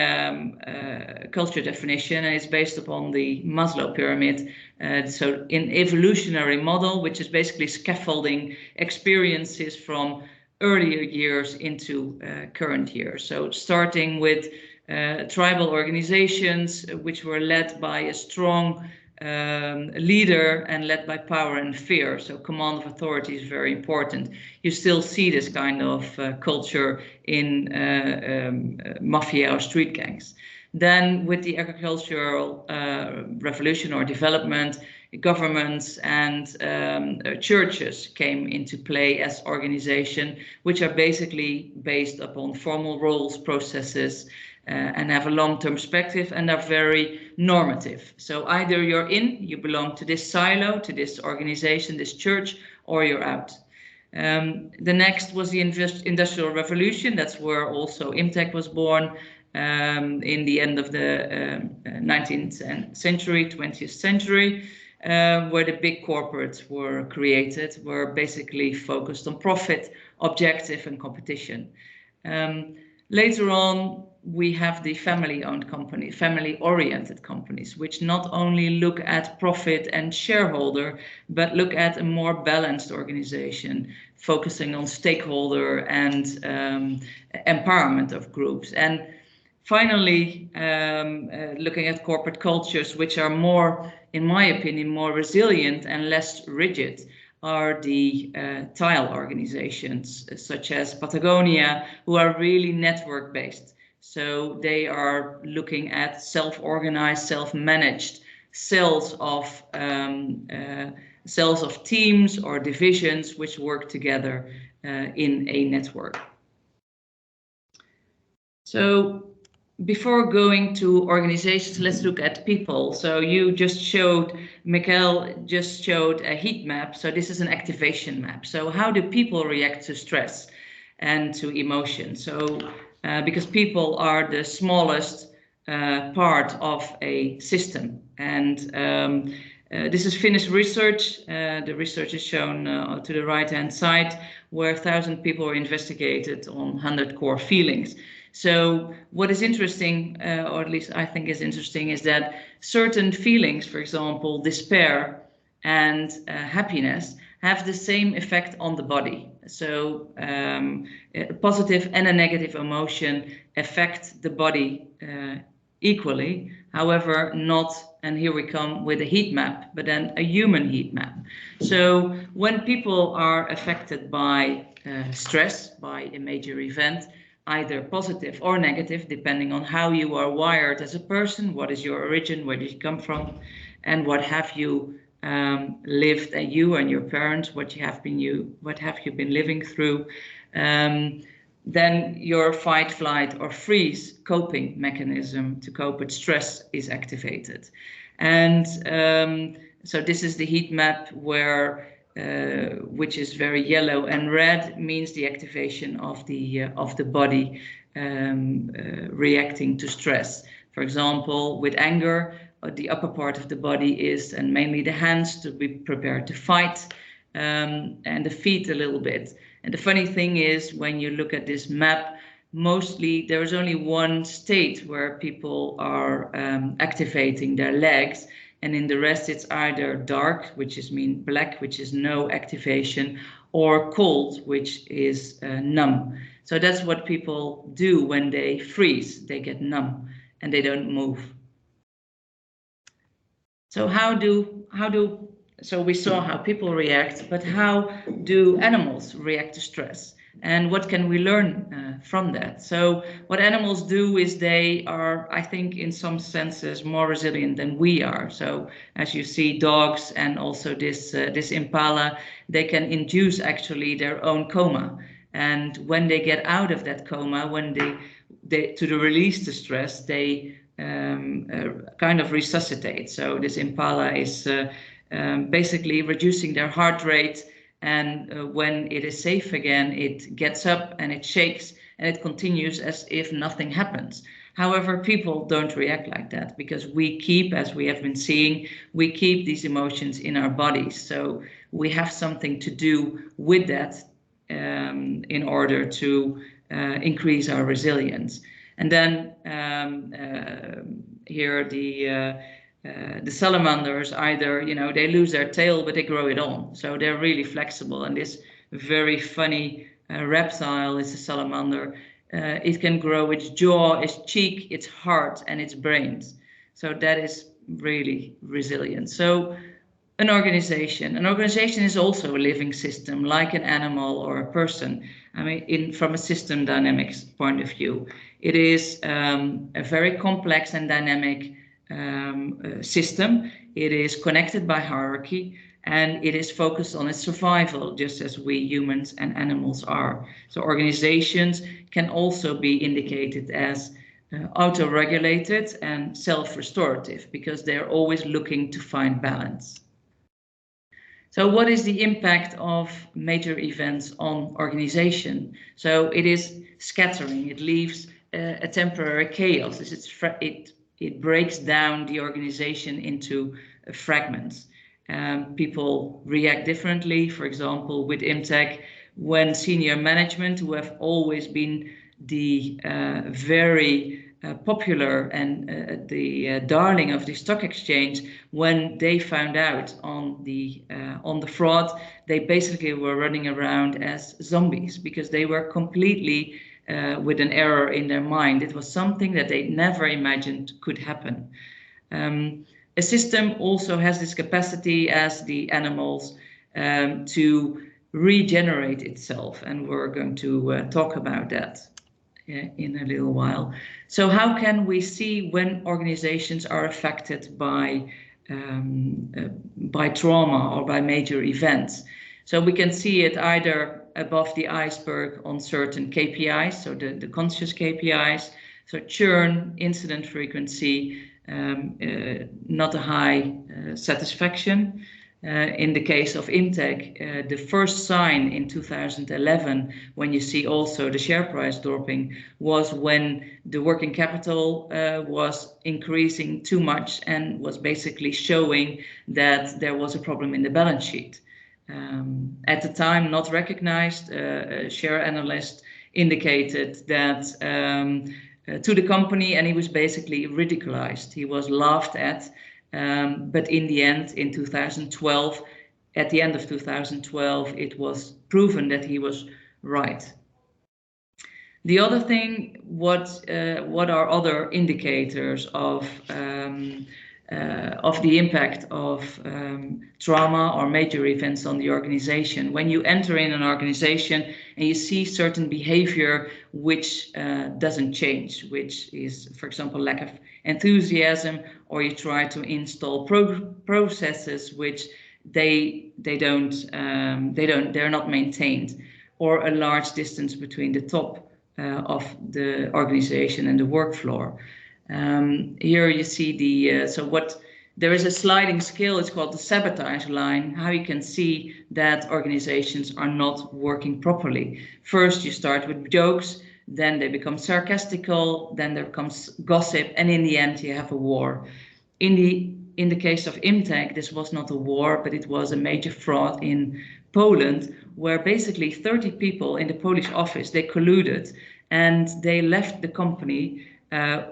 culture definition, and it's based upon the Maslow pyramid. So in evolutionary model, which is basically scaffolding experiences from earlier years into current years. So starting with tribal organizations, which were led by a strong leader and led by power and fear. So command of authority is very important. You still see this kind of culture in mafia or street gangs. Then with the agricultural revolution or development, governments and churches came into play as organization, which are basically based upon formal roles, processes, and have a long-term perspective, and are very normative. So either you're in, you belong to this silo, to this organization, this church, or you're out. The next was the Industrial Revolution. That's where also Imtech was born in the end of the 19th century, 20th century, where the big corporates were created, were basically focused on profit, objective, and competition. Later on, we have the family-owned company, family-oriented companies, which not only look at profit and shareholder, but look at a more balanced organization, focusing on stakeholder and empowerment of groups. And finally, looking at corporate cultures, which are more, in my opinion, more resilient and less rigid, are the tile organizations, such as Patagonia, who are really network-based. So they are looking at self-organized, self-managed cells of teams or divisions which work together in a network. So before going to organizations, let's look at people. So you just showed, Mikhail just showed a heat map. So this is an activation map. So how do people react to stress and to emotion? So because people are the smallest part of a system. And this is Finnish research. The research is shown to the right-hand side, where 1,000 people were investigated on 100 core feelings. So what is interesting, or at least I think is interesting, is that certain feelings, for example, despair and happiness, have the same effect on the body. So a positive and a negative emotion affect the body equally. However, not, and here we come with a heat map, but then a human heat map. So when people are affected by stress, by a major event, either positive or negative, depending on how you are wired as a person, what is your origin, where did you come from, and what have you lived, and you and your parents, what have you been living through, then your fight, flight, or freeze coping mechanism to cope with stress is activated. And so this is the heat map where which is very yellow, and red means the activation of the body reacting to stress. For example, with anger, the upper part of the body is, and mainly the hands, to be prepared to fight, and the feet a little bit. And the funny thing is, when you look at this map, mostly there is only one state where people are activating their legs, and in the rest it's either dark, which is mean black, which is no activation, or cold, which is numb. So that's what people do when they freeze. They get numb and they don't move. So so we saw how people react, but how do animals react to stress? And what can we learn from that? So what animals do is they are, I think, in some senses more resilient than we are. So as you see, dogs and also this impala, they can induce actually their own coma. And when they get out of that coma, when they to release the stress, they kind of resuscitate. So this impala is basically reducing their heart rate, and when it is safe again, it gets up and it shakes and it continues as if nothing happens. However, people don't react like that, because we keep, as we have been seeing, we keep these emotions in our bodies. So we have something to do with that in order to increase our resilience. And then here the salamanders, either, they lose their tail, but they grow it on. So they're really flexible. And this very funny reptile is a salamander. It can grow its jaw, its cheek, its heart, and its brains. So that is really resilient. So an organization is also a living system, like an animal or a person. I mean, from a system dynamics point of view, it is a very complex and dynamic system. It is connected by hierarchy, and it is focused on its survival, just as we humans and animals are. So organizations can also be indicated as auto-regulated and self-restorative, because they're always looking to find balance. So what is the impact of major events on organization? So it is scattering. It leaves a temporary chaos. It breaks down the organization into fragments. People react differently. For example, with IMTech, when senior management, who have always been the very popular and the darling of the stock exchange, when they found out on the fraud, they basically were running around as zombies because they were completely with an error in their mind. It was something that they never imagined could happen. A system also has this capacity, as the animals, to regenerate itself, and we're going to talk about that in a little while. So how can we see when organizations are affected by trauma or by major events? So we can see it either above the iceberg on certain KPIs, so the conscious KPIs, so churn, incident frequency, not a high satisfaction. In the case of Imtech, the first sign in 2011, when you see also the share price dropping, was when the working capital was increasing too much and was basically showing that there was a problem in the balance sheet. At the time, not recognized, a share analyst indicated that to the company, and he was basically ridiculized. He was laughed at. But in the end, in 2012, at the end of 2012, it was proven that he was right. The other thing, what are other indicators of the impact of trauma or major events on the organization? When you enter in an organization and you see certain behavior which doesn't change, which is, for example, lack of enthusiasm, or you try to install processes which they're not maintained, or a large distance between the top of the organization and the work floor. Here you see there is a sliding scale, it's called the sabotage line, how you can see that organizations are not working properly. First, you start with jokes, then they become sarcastical, then there comes gossip, and in the end you have a war. In the case of Imtech, this was not a war, but it was a major fraud in Poland, where basically 30 people in the Polish office, they colluded and they left the company,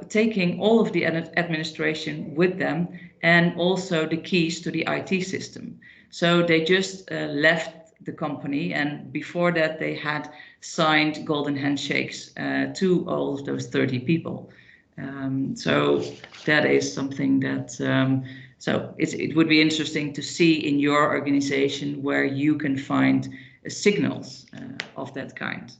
taking all of the administration with them and also the keys to the IT system. So they just left the company, and before that they had signed golden handshakes to all of those 30 people. So that is something that so it would be interesting to see in your organization where you can find signals of that kind.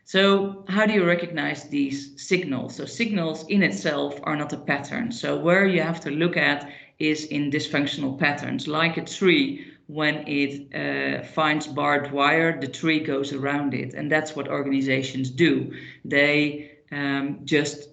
So how do you recognize these signals? So signals in itself are not a pattern. So where you have to look at is in dysfunctional patterns, like a tree. When it finds barbed wire, the tree goes around it, and that's what organizations do. They just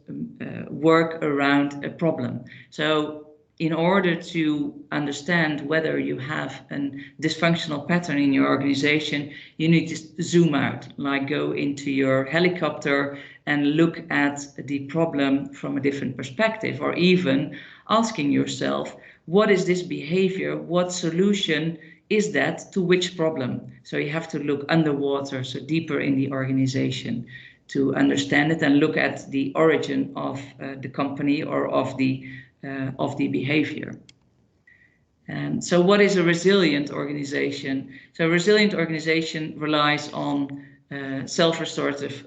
work around a problem. So in order to understand whether you have a dysfunctional pattern in your organization, you need to zoom out, like go into your helicopter and look at the problem from a different perspective, or even asking yourself, what is this behavior? What solution is that to which problem? So you have to look underwater, so deeper in the organization, to understand it and look at the origin of the company or of the behavior. And so what is a resilient organization? So a resilient organization relies on self-restorative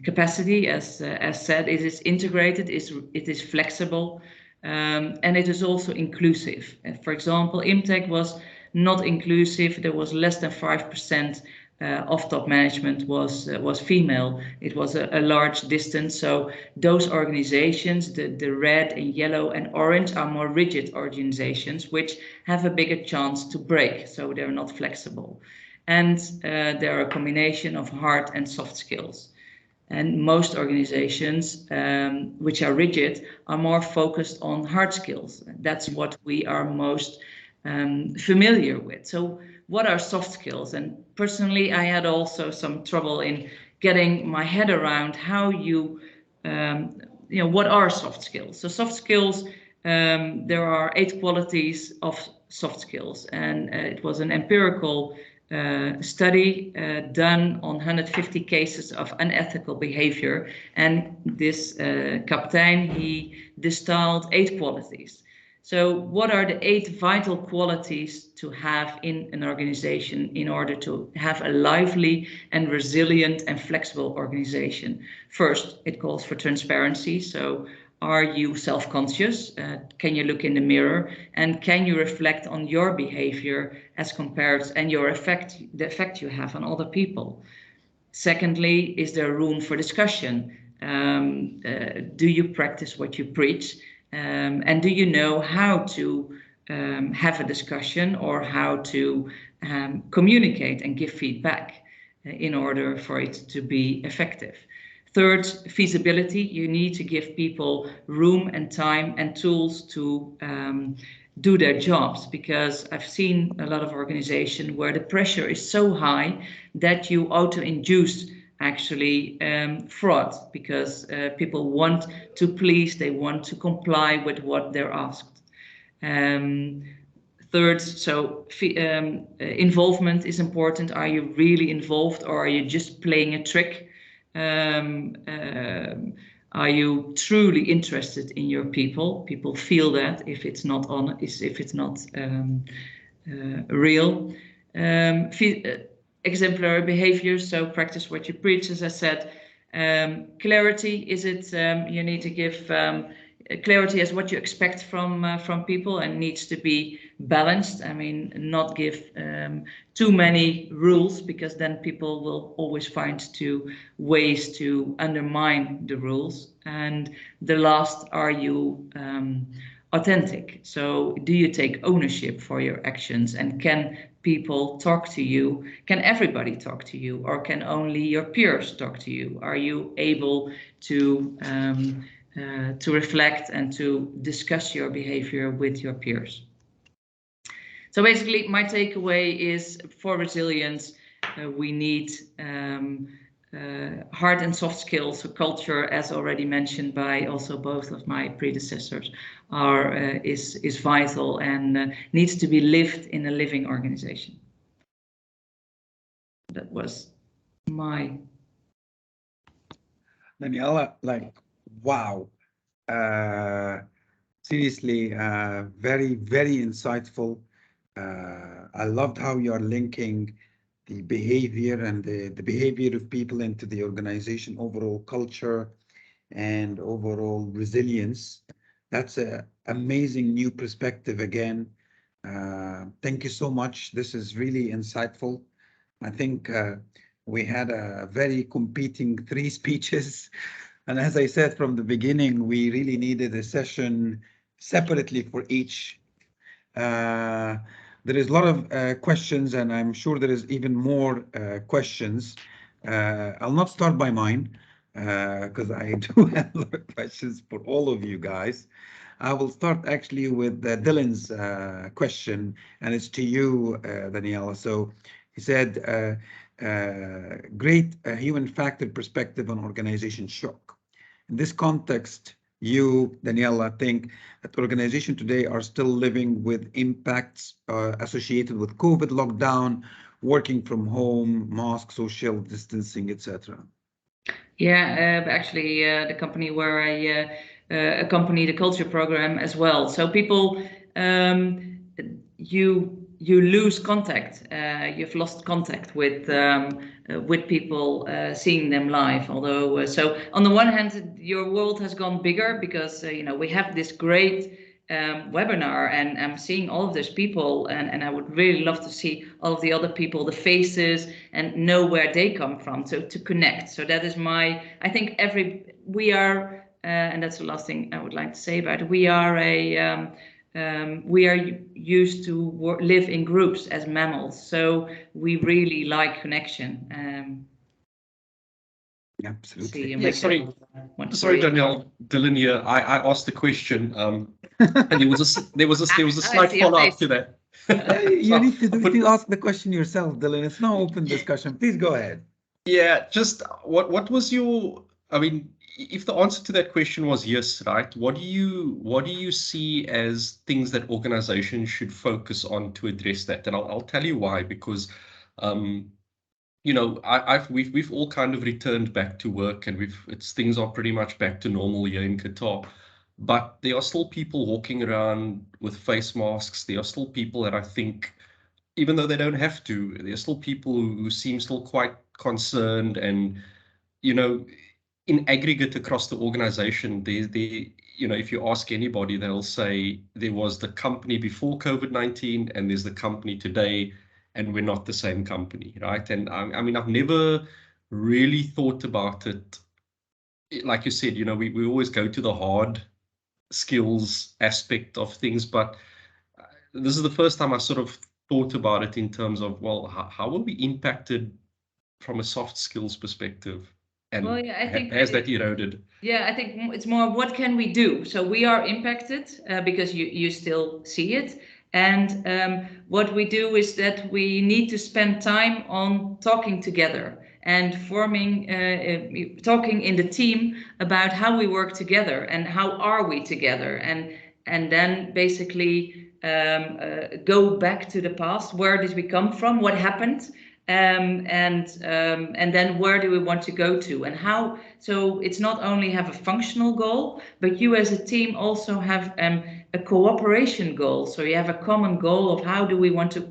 capacity, as said. It is integrated, it is flexible, and it is also inclusive. For example, Imtech was not inclusive. There was less than 5% of top management was female. It was a large distance. So those organizations, the red and yellow and orange, are more rigid organizations, which have a bigger chance to break. So they're not flexible. And they're a combination of hard and soft skills. And most organizations which are rigid are more focused on hard skills. That's what we are most familiar with. So what are soft skills? And personally, I had also some trouble in getting my head around how what are soft skills? So soft skills, there are 8 qualities of soft skills, and it was an empirical study done on 150 cases of unethical behavior, and this kaptein, he distilled 8 qualities. So what are the 8 vital qualities to have in an organization in order to have a lively and resilient and flexible organization? First, it calls for transparency. So are you self-conscious? Can you look in the mirror, and can you reflect on your behavior as compared and the effect you have on other people? Secondly, is there room for discussion? Do you practice what you preach? And do you know how to have a discussion, or how to communicate and give feedback in order for it to be effective? Third, feasibility. You need to give people room and time and tools to do their jobs, because I've seen a lot of organizations where the pressure is so high that you auto-induce actually fraud, because people want to please, they want to comply with what they're asked. Third, so involvement is important. Are you really involved, or are you just playing a trick? Are you truly interested in your people? People feel that if it's not real. Exemplary behavior, so practice what you preach, as I said. Clarity, is it you need to give clarity as what you expect from people, and needs to be balanced. I mean, not give too many rules, because then people will always find ways to undermine the rules. And the last, are you authentic? So do you take ownership for your actions, and can people talk to you? Can everybody talk to you, or can only your peers talk to you? Are you able to reflect and to discuss your behavior with your peers? So basically, my takeaway is, for resilience, we need hard and soft skills. So culture, as already mentioned by also both of my predecessors, is vital and needs to be lived in a living organization. That was my. Daniela, like, wow. Seriously, very, very insightful. I loved how you are linking the behavior and the behavior of people into the organization overall culture and overall resilience. That's an amazing new perspective again. Thank you so much. This is really insightful. I think we had a very competing 3 speeches. And as I said from the beginning, we really needed a session separately for each. There is a lot of questions, and I'm sure there is even more questions. I'll not start by mine, because I do have a lot of questions for all of you guys. I will start actually with Dylan's question, and it's to you, Daniela. So he said, great human factor perspective on organization shock. In this context, you, Daniela, think that organizations today are still living with impacts associated with COVID lockdown, working from home, mask, social distancing, etc.? Yeah, actually, the company where I accompany the culture program as well. So people, you lose contact. You've lost contact with people, seeing them live. Although, so on the one hand, your world has gone bigger, because we have this great webinar, and I'm seeing all of those people, and I would really love to see all of the other people, the faces, and know where they come from, so to connect. So that is I think we are, and that's the last thing I would like to say about it. We are used to live in groups as mammals, so we really like connection. Absolutely. Yeah, sorry, Danielle, Dylan here. I asked the question, and there was a slight follow-up to that. You need to ask the question yourself, Dylan. It's no open discussion. Please go ahead. Yeah, just what was your? I mean, if the answer to that question was yes, right? What do you see as things that organizations should focus on to address that? And I'll tell you why. Because You know, we've all kind of returned back to work, and things are pretty much back to normal here in Qatar. But there are still people walking around with face masks. There are still people that I think, even though they don't have to, there are still people who seem still quite concerned. And, you know, in aggregate across the organization, you know, if you ask anybody, they'll say there was the company before COVID-19 and there's the company today, and we're not the same company, right? And I mean, I've never really thought about it. Like you said, you know, we always go to the hard skills aspect of things, but this is the first time I sort of thought about it in terms of, well, how are we impacted from a soft skills perspective? And Well, yeah, I think has that eroded? Yeah, I think it's more what can we do? So we are impacted because you still see it. And what we do is that we need to spend time on talking together and talking in the team about how we work together and how are we together. And then basically go back to the past. Where did we come from? What happened? And then where do we want to go to and how? So it's not only have a functional goal, but you as a team also have a cooperation goal. So you have a common goal of how do we want to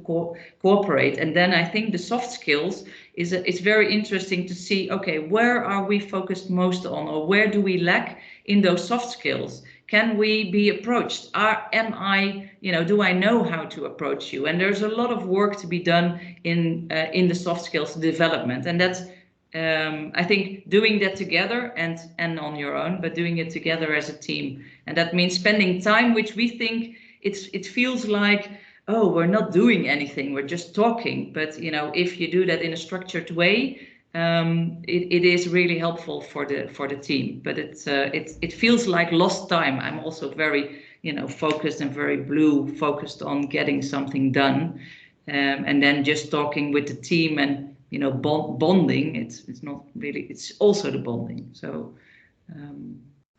cooperate. And then I think the soft skills it's very interesting to see, okay, where are we focused most on, or where do we lack in those soft skills? Can we be approached? Do I know how to approach you? And there's a lot of work to be done in the soft skills development, and that's I think doing that together and on your own, but doing it together as a team, and that means spending time, which we think it feels like, oh, we're not doing anything, we're just talking. But if you do that in a structured way, it is really helpful for the team. But it feels like lost time. I'm also very focused and very focused on getting something done, and then just talking with the team and bonding. It's not really. It's also the bonding. So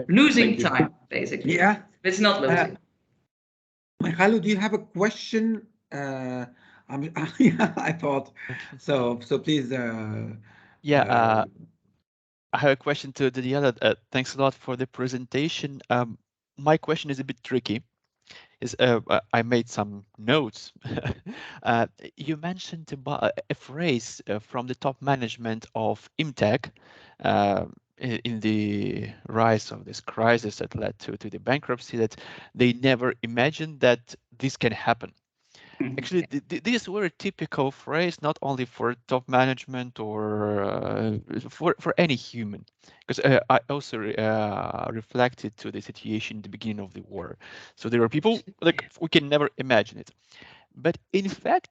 losing time basically. Yeah. It's not losing. Michaelo, do you have a question? Yeah, I thought so. So please. Yeah, I have a question to Daniela. Thanks a lot for the presentation. My question is a bit tricky. I made some notes. You mentioned about a phrase from the top management of IMTech in the rise of this crisis that led to the bankruptcy, that they never imagined that this can happen. Actually, this were a typical phrase, not only for top management or for any human, because I also reflected to the situation in the beginning of the war. So there are people like we can never imagine it, but in fact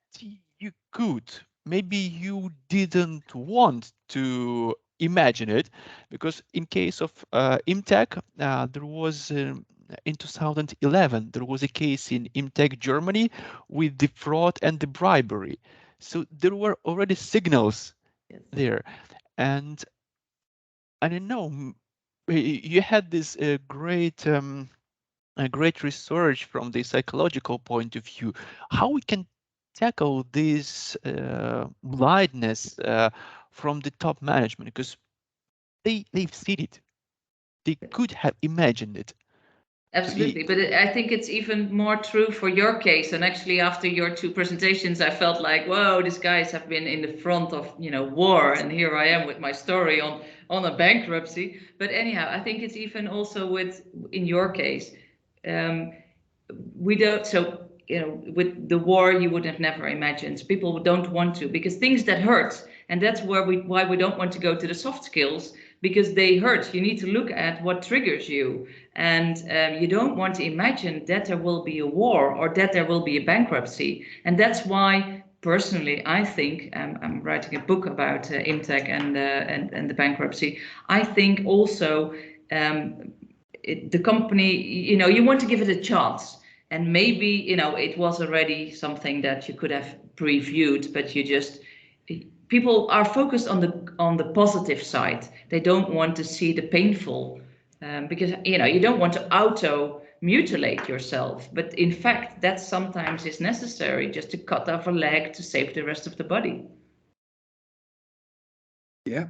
you could. Maybe you didn't want to imagine it, because in case of IMTech, there was in 2011 there was a case in IMTech Germany with the fraud and the bribery. So there were already signals there, and I don't know. You had this great research from the psychological point of view. How we can tackle this blindness from the top management, because they've seen it, they could have imagined it. Absolutely, but I think it's even more true for your case. And actually, after your two presentations, I felt like, whoa, these guys have been in the front of war, and here I am with my story on a bankruptcy. But anyhow, I think it's even also in your case, we don't. So with the war, you would have never imagined. People don't want to, because things that hurt, and that's why we don't want to go to the soft skills, because they hurt. You need to look at what triggers you, and you don't want to imagine that there will be a war or that there will be a bankruptcy. And that's why, personally, I think I'm writing a book about IMTech and the bankruptcy. I think also the company, you want to give it a chance. And maybe, it was already something that you could have previewed, but people are focused on the positive side. They don't want to see the painful, because, you don't want to auto mutilate yourself. But in fact, that sometimes is necessary, just to cut off a leg to save the rest of the body. Yeah.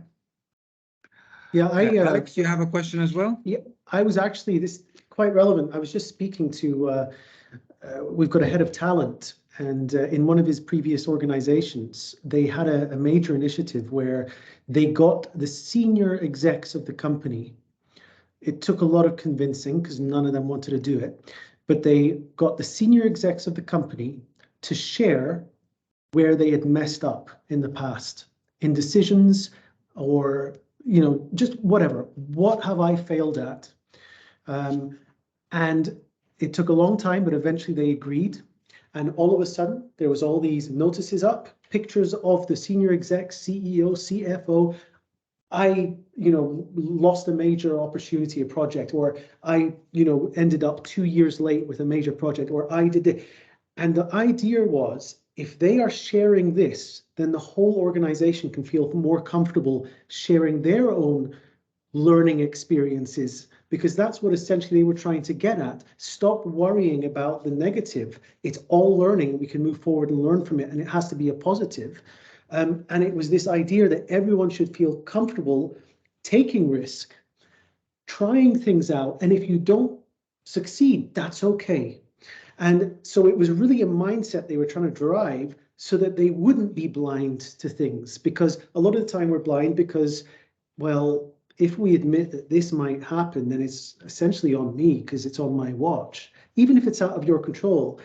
Yeah, Alex, you have a question as well? Yeah, I was actually, this quite relevant. I was just speaking to, we've got a head of talent, and in one of his previous organizations, they had a major initiative where they got the senior execs of the company. It took a lot of convincing because none of them wanted to do it, but they got the senior execs of the company to share where they had messed up in the past in decisions or, you know, just whatever. What have I failed at? And it took a long time, but eventually they agreed. And all of a sudden, there was all these notices up, pictures of the senior execs, CEO, CFO. I, you know, lost a major opportunity, a project, or I, you know, ended up 2 years late with a major project, or I did it. And the idea was, if they are sharing this, then the whole organization can feel more comfortable sharing their own learning experiences, because that's what essentially they were trying to get at. Stop worrying about the negative. It's all learning. We can move forward and learn from it, and it has to be a positive. And it was this idea that everyone should feel comfortable taking risk, trying things out, and if you don't succeed, that's okay. And so it was really a mindset they were trying to drive so that they wouldn't be blind to things, because a lot of the time we're blind because, well, if we admit that this might happen, then it's essentially on me because it's on my watch. Even if it's out of your control,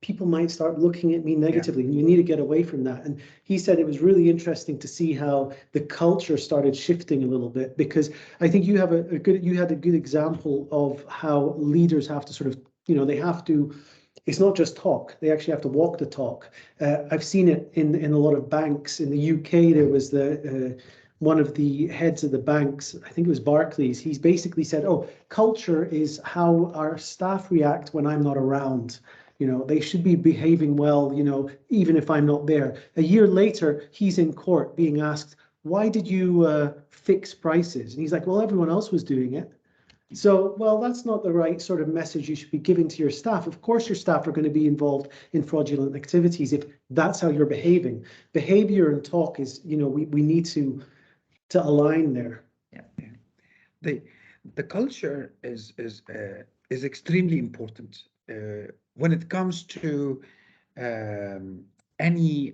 people might start looking at me negatively, and you need to get away from that. And he said it was really interesting to see how the culture started shifting a little bit, because I think you have you had a good example of how leaders have to sort of, you know, they have to, it's not just talk, they actually have to walk the talk. I've seen it in a lot of banks. In the UK, there was the one of the heads of the banks, I think it was Barclays, he's basically said, oh, culture is how our staff react when I'm not around. You know, they should be behaving well, you know, even if I'm not there. A year later, he's in court being asked, why did you fix prices? And he's like, well, everyone else was doing it. So, well, that's not the right sort of message you should be giving to your staff. Of course, your staff are going to be involved in fraudulent activities if that's how you're behaving. Behavior and talk is, you know, we need to align there. Yeah. The culture is extremely important when it comes to any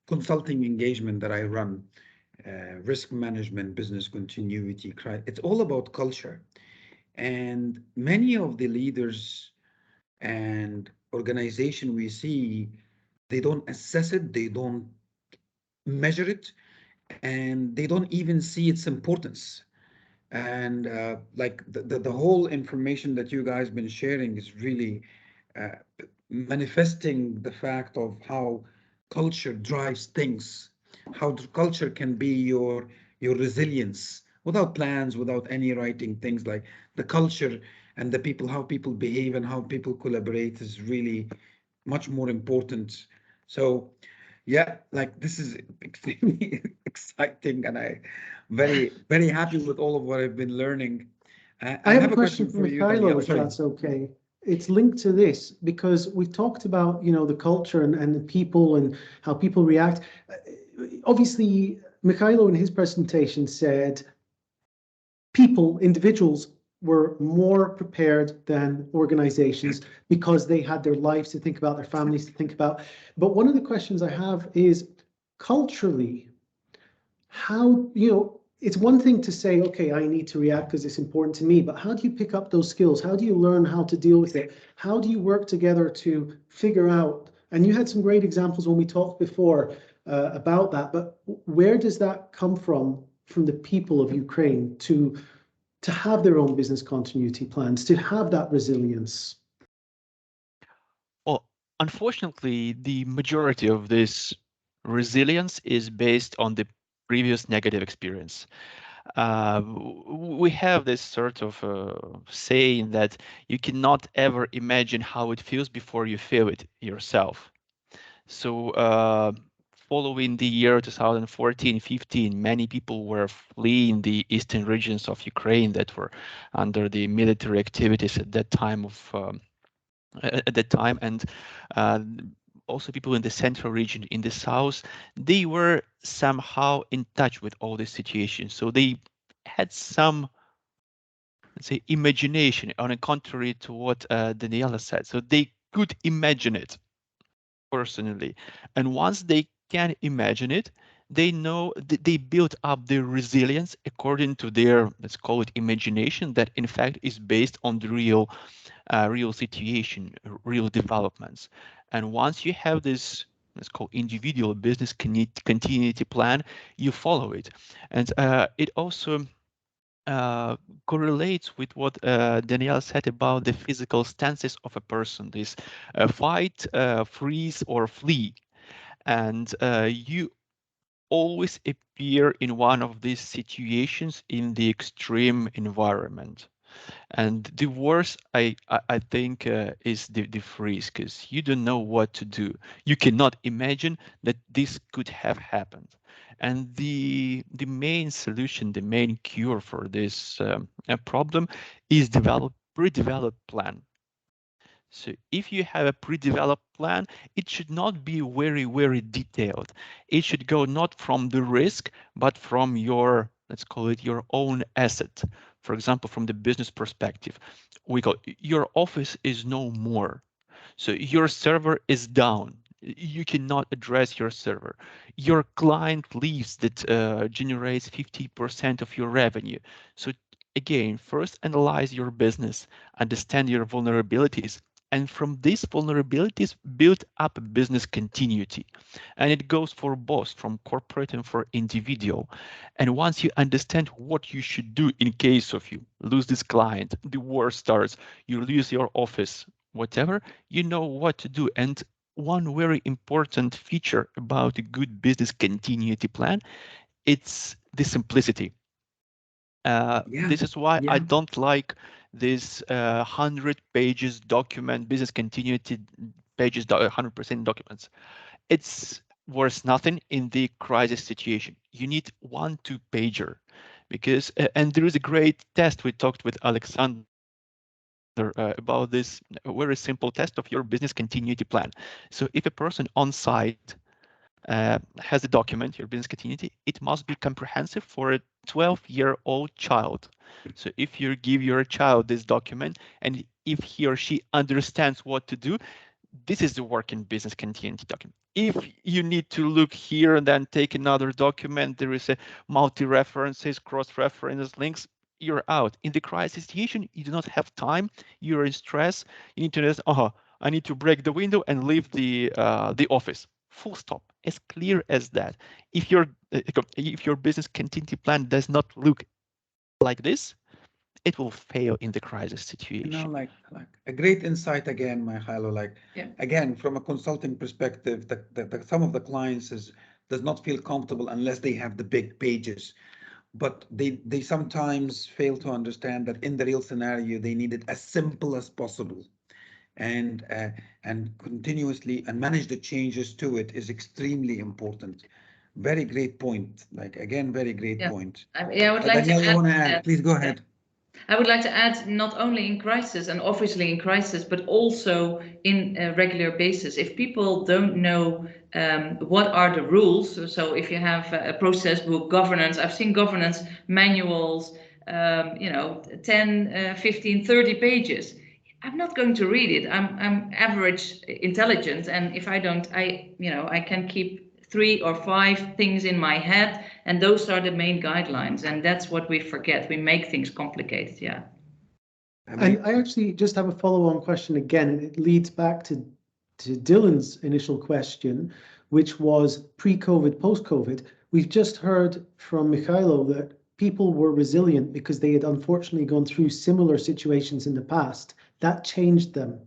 consulting engagement that I run, risk management, business continuity. It's all about culture. And many of the leaders and organization we see, they don't assess it, they don't measure it, and they don't even see its importance. And like the whole information that you guys been sharing is really uh, manifesting the fact of how culture drives things, how the culture can be your resilience without plans, without any writing things. Like the culture and the people, how people behave and how people collaborate is really much more important. So yeah, like this is extremely exciting, and I very happy with all of what I've been learning. I have a question for you, Mikhailo, if that's okay. It's linked to this because we've talked about, you know, the culture and the people and how people react. Obviously, Mikhailo in his presentation said people, individuals, were more prepared than organizations because they had their lives to think about, their families to think about. But one of the questions I have is culturally, how, you know, it's one thing to say, okay, I need to react because it's important to me, but how do you pick up those skills? How do you learn how to deal with it? How do you work together to figure out, and you had some great examples when we talked before about that, but where does that come from the people of Ukraine to have their own business continuity plans, to have that resilience? Well, unfortunately, the majority of this resilience is based on the previous negative experience. We have this sort of saying that you cannot ever imagine how it feels before you feel it yourself. So following the year 2014-15, many people were fleeing the eastern regions of Ukraine that were under the military activities at that time and also people in the central region, in the south, they were somehow in touch with all these situations. So they had some, let's say, imagination, on the contrary to what Daniela said. So they could imagine it personally. And once they can imagine it, they know that they build up their resilience according to their, let's call it, imagination, that in fact is based on the real situation, real developments. And once you have this, let's call individual business continuity plan, you follow it. And it also correlates with what Danielle said about the physical stances of a person, this fight, freeze, or flee. And you always appear in one of these situations in the extreme environment. And the worst, I think, is the freeze, because you don't know what to do. You cannot imagine that this could have happened. And the main solution, the main cure for this problem is pre-developed plan. So if you have a pre-developed plan, it should not be very, very detailed. It should go not from the risk, but from your, let's call it, your own asset. For example, from the business perspective, we go, your office is no more. So your server is down. You cannot address your server. Your client leaves that generates 50% of your revenue. So again, first analyze your business, understand your vulnerabilities, and from these vulnerabilities, build up business continuity. And it goes for both, from corporate and for individual. And once you understand what you should do in case of you lose this client, the war starts, you lose your office, whatever, you know what to do. And one very important feature about a good business continuity plan, it's the simplicity. This is why I don't like this 100 pages document, business continuity pages, 100% documents. It's worth nothing in the crisis situation. You need 1-2 pager, because and there is a great test. We talked with Alexander about this very simple test of your business continuity plan. So if a person on site has a document, your business continuity, it must be comprehensive for a 12-year-old child. So if you give your child this document, and if he or she understands what to do, this is the working business continuity document. If you need to look here and then take another document, there is a multi-references, cross-references, links, you're out. In the crisis situation, you do not have time, you're in stress, you need to know, I need to break the window and leave the office. Full stop. As clear as that. If your business continuity plan does not look like this, it will fail in the crisis situation. You know, like a great insight again, Mihailo. Again, from a consulting perspective, some of the clients does not feel comfortable unless they have the big pages. But they sometimes fail to understand that in the real scenario, they need it as simple as possible. And continuously and manage the changes to it is extremely important. Very great point. Again, very great point. I would like Danielle, to you want to add? Please go ahead. I would like to add, not only in crisis and obviously in crisis, but also in a regular basis. If people don't know what are the rules, so if you have a process book, governance, I've seen governance manuals, 10, 15, 30 pages. I'm not going to read it. I'm average intelligent, and if I don't, I can keep 3 or 5 things in my head, and those are the main guidelines, and that's what we forget. We make things complicated. Yeah. And I actually just have a follow-on question again, and it leads back to Dylan's initial question, which was pre-COVID, post-COVID. We've just heard from Mihailo that people were resilient because they had unfortunately gone through similar situations in the past. That changed them.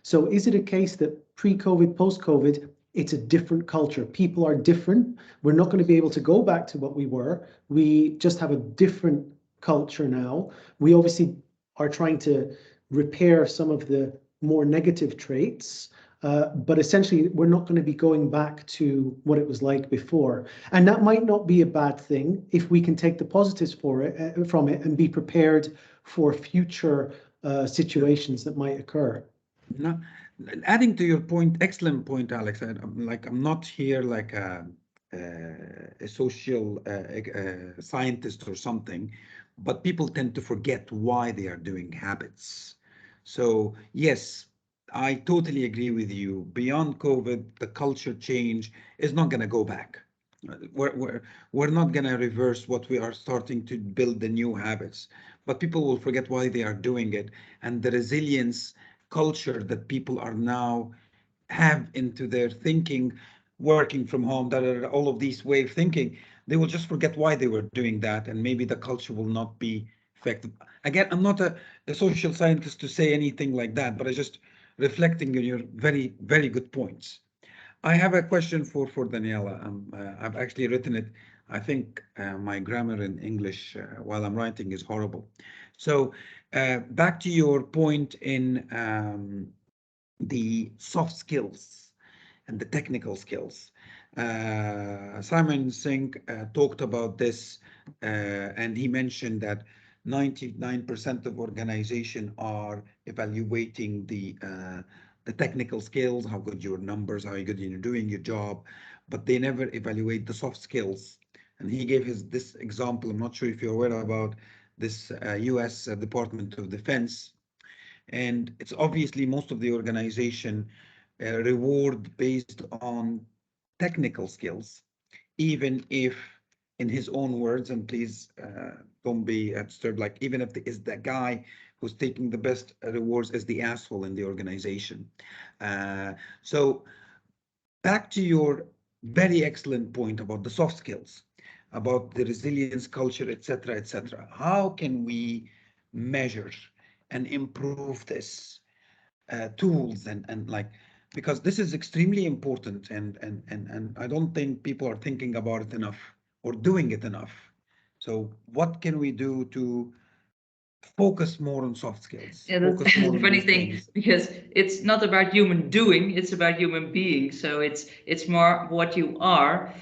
So is it a case that pre-COVID, post-COVID, it's a different culture? People are different. We're not going to be able to go back to what we were. We just have a different culture now. We obviously are trying to repair some of the more negative traits, but essentially we're not going to be going back to what it was like before. And that might not be a bad thing if we can take the positives from it and be prepared for future situations that might occur. Adding to your point, excellent point, Alex. I'm not here like a social scientist or something, but people tend to forget why they are doing habits. So yes, I totally agree with you. Beyond COVID, the culture change is not going to go back. We're, we're, we're not going to reverse what we are starting to build the new habits, but people will forget why they are doing it. And the resilience culture that people are now have into their thinking, working from home, all of these way of thinking, they will just forget why they were doing that, and maybe the culture will not be effective. Again, I'm not a social scientist to say anything like that, but I just reflecting on your very, very good points. I have a question for Daniela. I've actually written it. I think my grammar in English while I'm writing is horrible. So back to your point in the soft skills and the technical skills. Simon Singh talked about this, and he mentioned that 99% of organizations are evaluating the technical skills, how good your numbers, how good you're doing your job, but they never evaluate the soft skills. And he gave this example. I'm not sure if you're aware about this U.S. Department of Defense, and it's obviously most of the organization reward based on technical skills, even if in his own words, and please don't be disturbed, like even if is the guy who's taking the best rewards is the asshole in the organization. So back to your very excellent point about the soft skills, about the resilience culture, etc., etc. How can we measure and improve this tools and like, because this is extremely important, and I don't think people are thinking about it enough or doing it enough. So what can we do to focus more on soft skills, Yeah, that's focus more the on funny these thing, things? because it's not about human doing, it's about human being. So it's more what you are.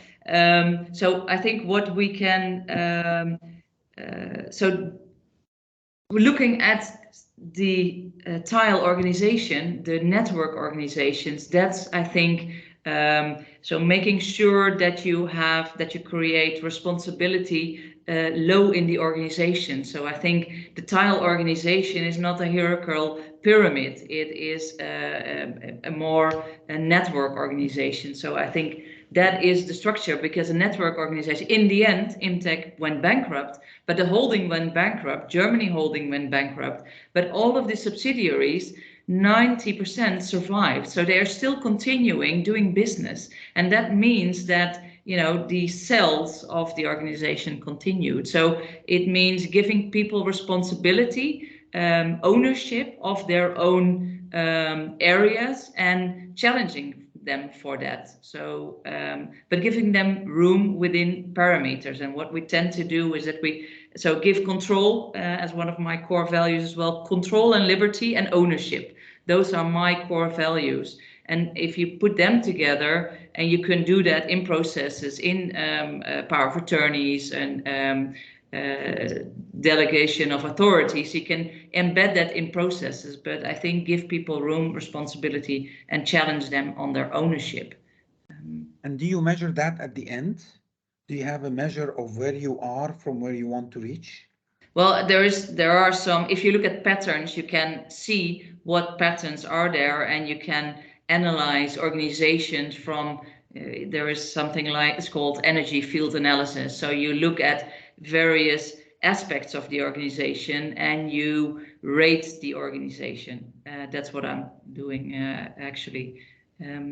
So I think what we can so looking at the tile organization, the network organizations, that's, I think, so making sure that you create responsibility low in the organization. So I think the tile organization is not a hierarchical pyramid. It is a more a network organization. So I think that is the structure, because a network organization, in the end, Imtech went bankrupt, but the holding went bankrupt, Germany holding went bankrupt, but all of the subsidiaries, 90% survived. So they are still continuing doing business. And that means that, you know, the cells of the organization continued. So it means giving people responsibility, ownership of their own areas, and challenging them for that. So, but giving them room within parameters. And what we tend to do is that we give control as one of my core values as well. Control and liberty and ownership. Those are my core values. And if you put them together, and you can do that in processes, in power of attorneys and delegation of authorities, you can embed that in processes. But I think give people room, responsibility, and challenge them on their ownership. And do you measure that at the end? Do you have a measure of where you are from where you want to reach? Well, there are some, if you look at patterns, you can see what patterns are there, and you can analyze organizations from, there is something like, it's called energy field analysis. So you look at various aspects of the organization and you rate the organization. That's what I'm doing actually.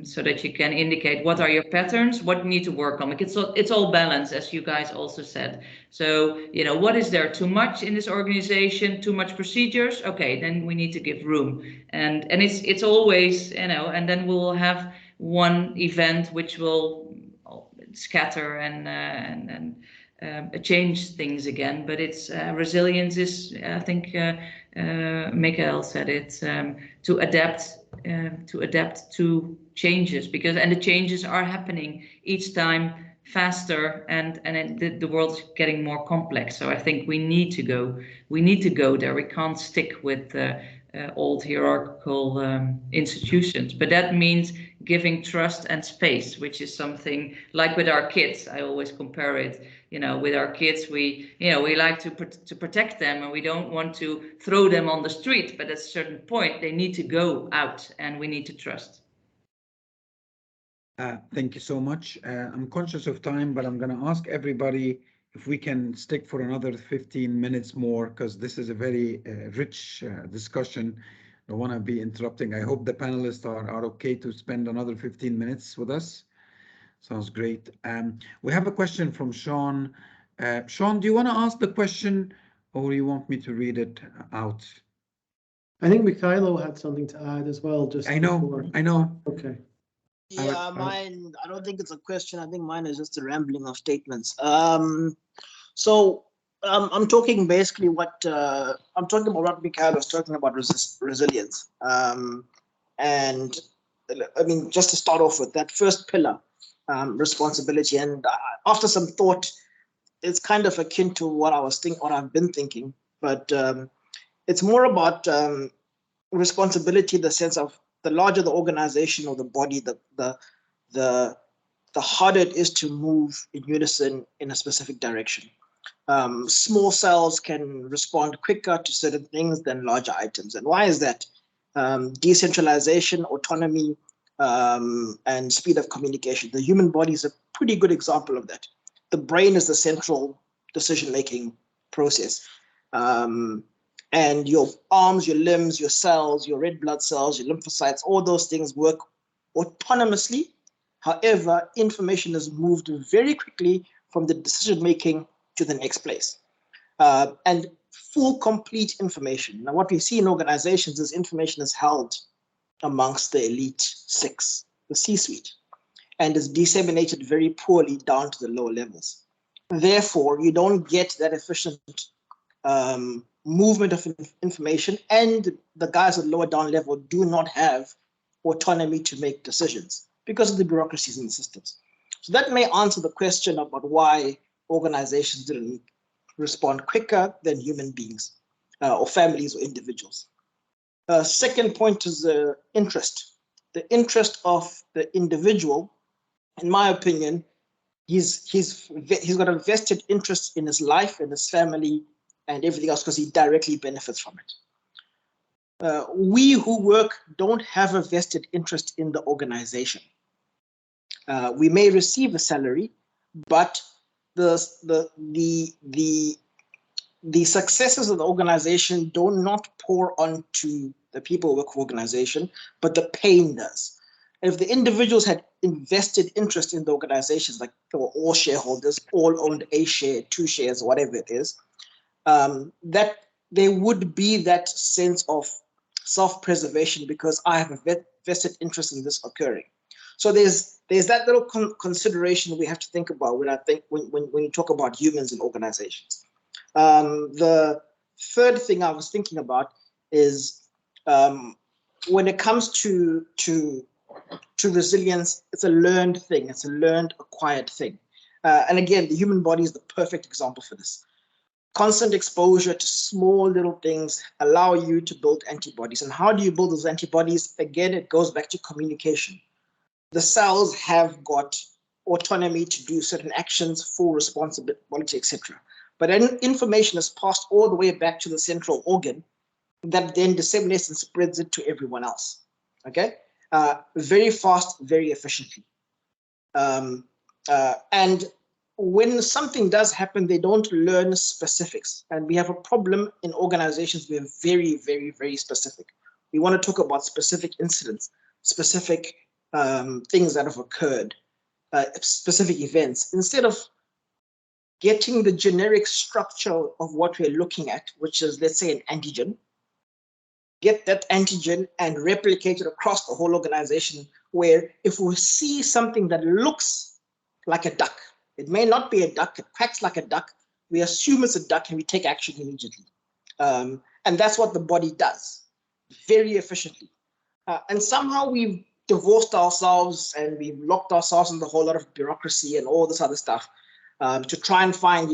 So that you can indicate what are your patterns, what you need to work on. Because it's all balance, as you guys also said. So, you know, what is there too much in this organization, too much procedures? Okay, then we need to give room. And it's always, you know, and then we'll have one event which will scatter and change things again. But it's resilience is, I think, Michael said it, to adapt to changes, because the changes are happening each time faster, and the world is getting more complex. So I think we need to go there. We can't stick with old hierarchical institutions. But that means giving trust and space, which is something like with our kids. I always compare it, with our kids, we like to protect them, and we don't want to throw them on the street, but at a certain point they need to go out and we need to trust. Thank you so much. I'm conscious of time, but I'm going to ask everybody if we can stick for another 15 minutes more, because this is a very rich discussion. I don't want to be interrupting. I hope the panelists are okay to spend another 15 minutes with us. Sounds great. We have a question from Sean. Sean, do you want to ask the question, or you want me to read it out? I think Mikhailo had something to add as well. Just I know. before. I know. Okay. Yeah, mine, I don't think it's a question. I think mine is just a rambling of statements. So I'm talking basically I'm talking about what Mikhail was talking about, resilience. And I mean, just to start off with that first pillar, responsibility. And after some thought, it's kind of akin to what I've been thinking, but it's more about responsibility in the sense of the larger the organization or the body, the harder it is to move in unison in a specific direction. Small cells can respond quicker to certain things than larger items. And why is that? Decentralization, autonomy, and speed of communication. The human body is a pretty good example of that. The brain is the central decision-making process. And your arms, your limbs, your cells, your red blood cells, your lymphocytes, all those things work autonomously. However, information is moved very quickly from the decision-making to the next place. And full, complete information. Now, what we see in organizations is information is held amongst the elite six, the C-suite, and is disseminated very poorly down to the lower levels. Therefore, you don't get that efficient movement of information, and the guys at lower down level do not have autonomy to make decisions because of the bureaucracies in the systems. So that may answer the question about why organizations didn't respond quicker than human beings or families or individuals. Second point is the interest. The interest of the individual, in my opinion, he's got a vested interest in his life and his family and everything else because he directly benefits from it. We who work don't have a vested interest in the organization. We may receive a salary, but the successes of the organization do not pour onto the people who work for the organization, but the pain does. And if the individuals had invested interest in the organizations, like they were all shareholders, all owned a share, 2 shares, whatever it is, that there would be that sense of self-preservation because I have a vested interest in this occurring. So there's that little consideration we have to think about when you talk about humans and organizations. The third thing I was thinking about is when it comes to resilience, it's a learned thing. It's a learned, acquired thing. And again, the human body is the perfect example for this. Constant exposure to small little things allow you to build antibodies. And how do you build those antibodies? Again, it goes back to communication. The cells have got autonomy to do certain actions, full responsibility, etc. But information is passed all the way back to the central organ that then disseminates and spreads it to everyone else. Okay, very fast, very efficiently. And when something does happen, they don't learn specifics. And we have a problem in organizations. We're very, very, very specific. We want to talk about specific incidents, specific things that have occurred, specific events, instead of getting the generic structure of what we're looking at, which is, let's say, an antigen, get that antigen and replicate it across the whole organization, where if we see something that looks like a duck, it may not be a duck, it quacks like a duck, we assume it's a duck and we take action immediately. And that's what the body does very efficiently. And somehow we've divorced ourselves and we've locked ourselves in the whole lot of bureaucracy and all this other stuff to try and find,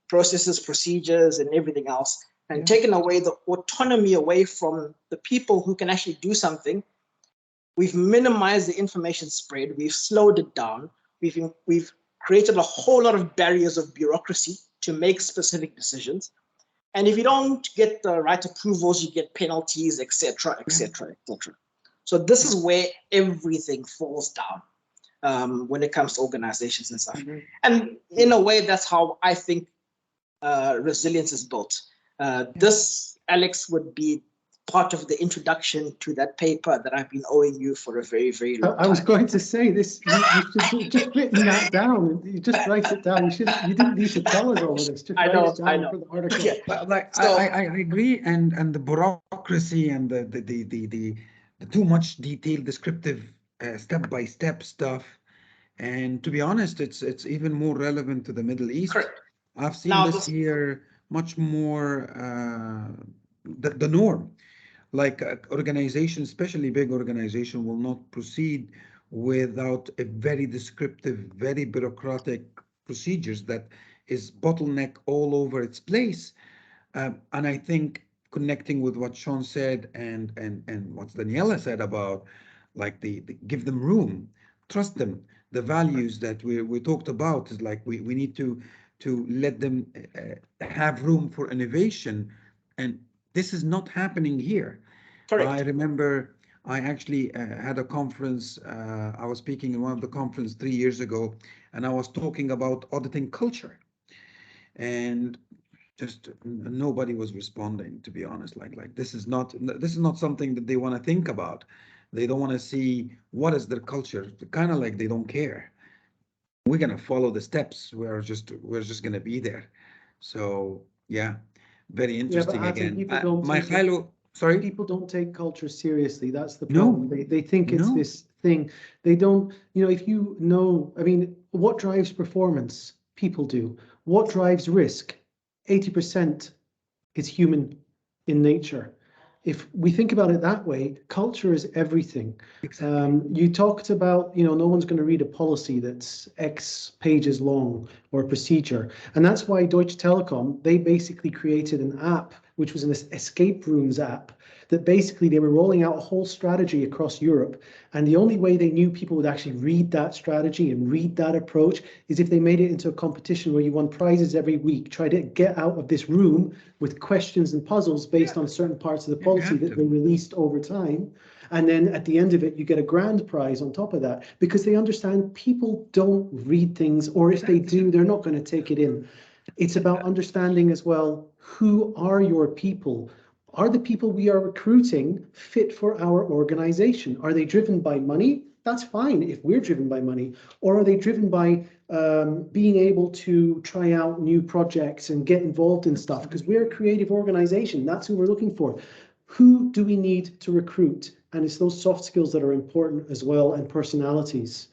processes, procedures, and everything else. and taken away the autonomy away from the people who can actually do something. We've minimized the information spread. We've slowed it down. We've created a whole lot of barriers of bureaucracy to make specific decisions. And if you don't get the right approvals, you get penalties, etc., etc., etc. So this is where everything falls down when it comes to organizations and stuff. And in a way, that's how I think resilience is built. This, Alex, would be part of the introduction to that paper that I've been owing you for a very, very long time. I was going to say this, you should just written that down. You just write it down. You didn't need to tell us all of this. Just write it down for the article. Yeah. But like So- I agree, and the bureaucracy and the too much detailed descriptive step-by-step stuff. And to be honest, it's even more relevant to the Middle East. Correct. I've seen Now, this here much more the norm. Like organization, especially big organization, will not proceed without a very descriptive, very bureaucratic procedures that is bottleneck all over its place. And I think connecting with what Sean said and what Daniela said about like the give them room, trust them. The values that we talked about is like we need to let them have room for innovation, and this is not happening here. Correct. I remember I actually had a conference. I was speaking in one of the conference 3 years ago, and I was talking about auditing culture, and just nobody was responding. To be honest, like this is not something that they want to think about. They don't want to see what is their culture. Kind of like they don't care. We're gonna follow the steps. We're just gonna be there. So yeah, very interesting I think again. people don't take it- Michailo, sorry. People don't take culture seriously. That's the No. problem. They think it's No. this thing. They don't, if you know, I mean, what drives performance? People do. What drives risk? 80% is human in nature. If we think about it that way, culture is everything. Exactly. You talked about, no one's going to read a policy that's X pages long or a procedure. And that's why Deutsche Telekom, they basically created an app, which was an escape rooms app, that basically they were rolling out a whole strategy across Europe. And the only way they knew people would actually read that strategy and read that approach is if they made it into a competition where you won prizes every week, try to get out of this room with questions and puzzles based on certain parts of the policy that they released over time. And then at the end of it, you get a grand prize on top of that, because they understand people don't read things, or if they do, they're not going to take it in. It's about understanding as well, who are your people? Are the people we are recruiting fit for our organization? Are they driven by money? That's fine if we're driven by money. Or are they driven by being able to try out new projects and get involved in stuff? Because we're a creative organization. That's who we're looking for. Who do we need to recruit? And it's those soft skills that are important as well, and personalities.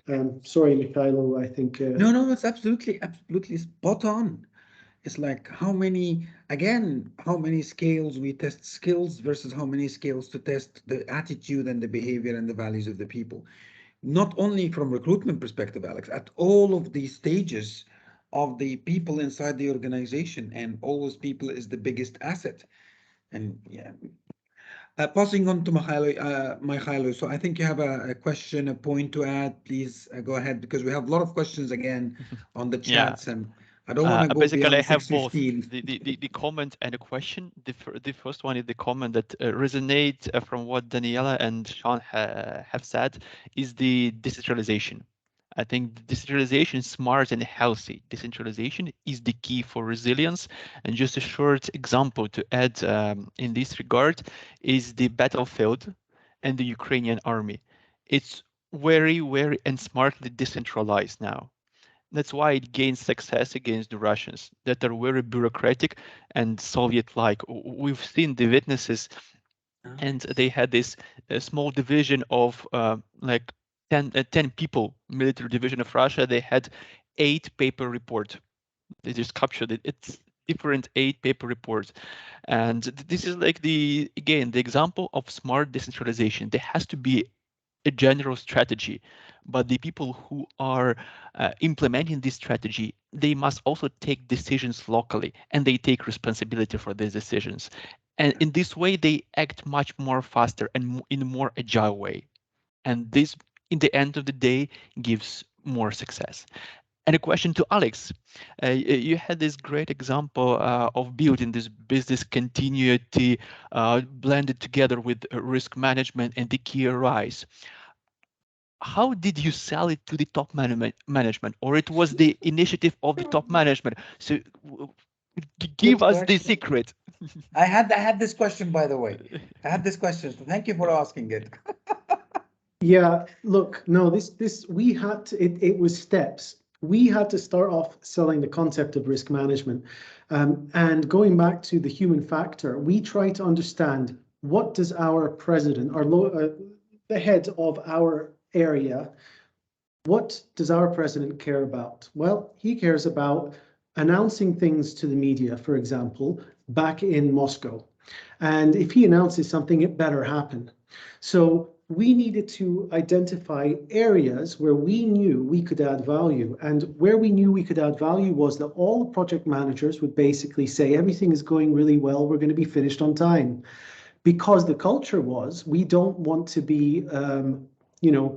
Sorry, Mikhailo, I think. No, it's absolutely spot on. It's like how many scales we test skills versus how many scales to test the attitude and the behavior and the values of the people. Not only from recruitment perspective, Alex, at all of these stages of the people inside the organization, and always people is the biggest asset. And yeah, passing on to Michailo. So I think you have a question, a point to add. Please go ahead, because we have a lot of questions again on the chats, and I don't want to go Basically, beyond I have both 6:15. the comment and a question. The first one is the comment that resonate from what Daniela and Sean have said, is the decentralization. I think decentralization, smart and healthy decentralization, is the key for resilience. And just a short example to add in this regard is the battlefield and the Ukrainian army. It's very and smartly decentralized now. That's why it gains success against the Russians that are very bureaucratic and Soviet-like. We've seen the witnesses, and they had this small division of like 10 people, military division of Russia. They had 8 paper reports. They just captured it. It's different 8 paper reports. And this is like the example of smart decentralization. There has to be a general strategy but the people who are implementing this strategy, they must also take decisions locally, and they take responsibility for these decisions. And in this way, they act much more faster and in a more agile way. And this, in the end of the day, gives more success. And a question to Alex. You had this great example of building this business continuity blended together with risk management and the key RIs. How did you sell it to the top management, or it was the initiative of the top management? So give us the secret. I had this question, by the way. I had this question. So thank you for asking it. Yeah, look, no, we had to, it was steps. We had to start off selling the concept of risk management. And going back to the human factor, we try to understand what does our president, the head of our area, what does our president care about? Well, he cares about announcing things to the media, for example, back in Moscow. And if he announces something, it better happen. So we needed to identify areas where we knew we could add value. And where we knew we could add value was that all the project managers would basically say, everything is going really well, we're going to be finished on time. Because the culture was, we don't want to be,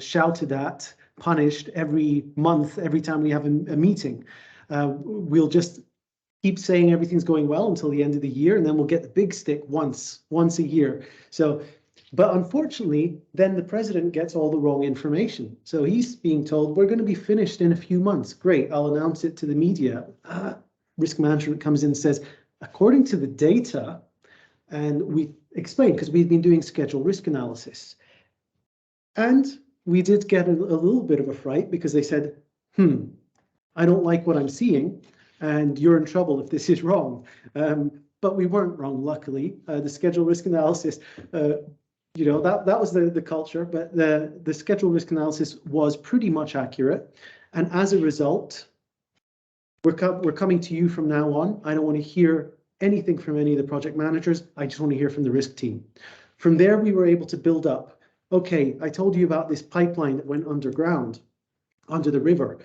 shouted at, punished every month, every time we have a meeting. We'll just keep saying everything's going well until the end of the year, and then we'll get the big stick once a year. So, but unfortunately, then the president gets all the wrong information. So he's being told, we're going to be finished in a few months. Great, I'll announce it to the media. Risk management comes in and says, according to the data, and we explained, because we've been doing schedule risk analysis. And we did get a little bit of a fright because they said, I don't like what I'm seeing, and you're in trouble if this is wrong. But we weren't wrong, luckily. The schedule risk analysis, that was the culture, but the schedule risk analysis was pretty much accurate. And as a result, we're coming to you from now on. I don't want to hear anything from any of the project managers. I just want to hear from the risk team. From there, we were able to build up. Okay, I told you about this pipeline that went underground, under the river.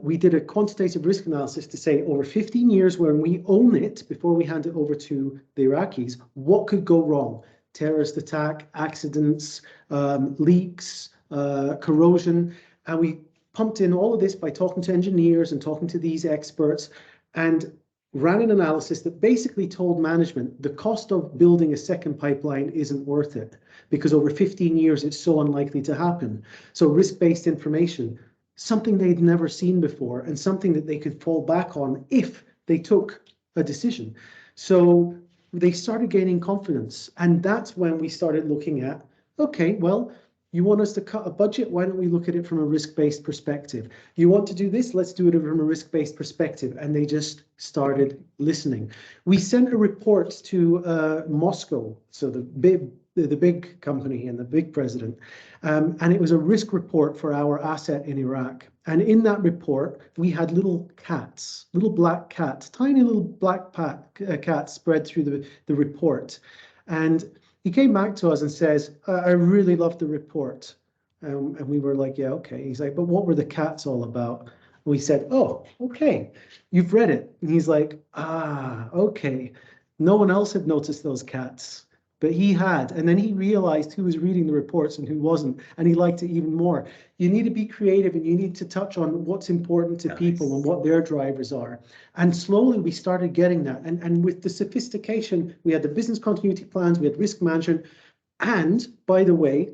We did a quantitative risk analysis to say over 15 years when we own it, before we hand it over to the Iraqis, what could go wrong? Terrorist attack, accidents, leaks, corrosion. And we pumped in all of this by talking to engineers and talking to these experts, and ran an analysis that basically told management the cost of building a second pipeline isn't worth it, because over 15 years it's so unlikely to happen. So risk-based information, something they'd never seen before, and something that they could fall back on if they took a decision. So they started gaining confidence, and that's when we started looking at, okay, well, you want us to cut a budget? Why don't we look at it from a risk-based perspective? You want to do this? Let's do it from a risk-based perspective. And they just started listening. We sent a report to Moscow, so the big company and the big president, and it was a risk report for our asset in Iraq. And in that report, we had little cats, little black cats, tiny little black cats spread through the report. And he came back to us and says, I really loved the report. And we were like, yeah, okay. He's like, but what were the cats all about? And we said, oh, okay, you've read it. And he's like, okay. No one else had noticed those cats, but he had. And then he realized who was reading the reports and who wasn't, and he liked it even more. You need to be creative, and you need to touch on what's important to people and what their drivers are. And slowly we started getting that. And with the sophistication, we had the business continuity plans, we had risk management. And by the way,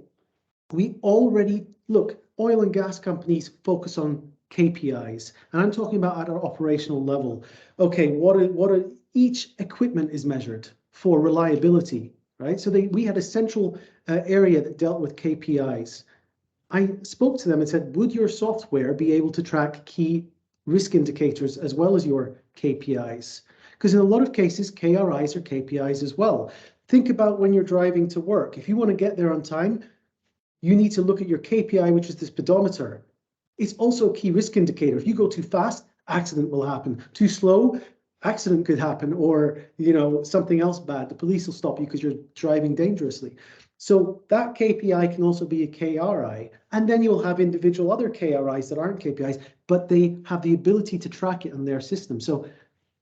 we already, look, oil and gas companies focus on KPIs. And I'm talking about at our operational level. Okay, what are each equipment is measured for reliability, right? So we had a central area that dealt with KPIs. I spoke to them and said, would your software be able to track key risk indicators as well as your KPIs? Because in a lot of cases, KRIs are KPIs as well. Think about when you're driving to work. If you want to get there on time, you need to look at your KPI, which is the speedometer. It's also a key risk indicator. If you go too fast, accident will happen. Too slow, accident could happen, or something else bad. The police will stop you because you're driving dangerously. So that KPI can also be a KRI. And then you'll have individual other KRIs that aren't KPIs, but they have the ability to track it on their system. So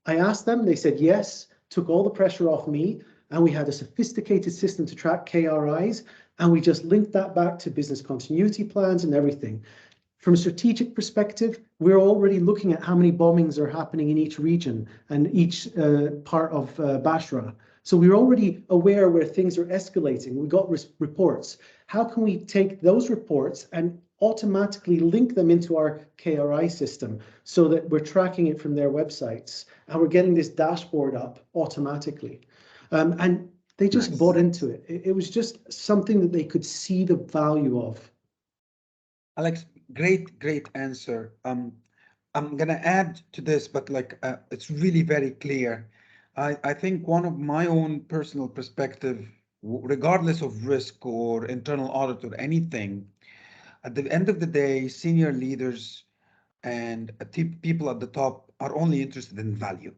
I asked them, they said yes, took all the pressure off me, and we had a sophisticated system to track KRIs, and we just linked that back to business continuity plans and everything. From a strategic perspective, we're already looking at how many bombings are happening in each region and each part of Basra. So we're already aware where things are escalating. We got reports. How can we take those reports and automatically link them into our KRI system so that we're tracking it from their websites and we're getting this dashboard up automatically? And they just bought into it. It was just something that they could see the value of. Alex, great answer. I'm gonna add to this, but like it's really very clear. I think one of my own personal perspective, regardless of risk or internal audit or anything, at the end of the day, senior leaders and people at the top are only interested in value.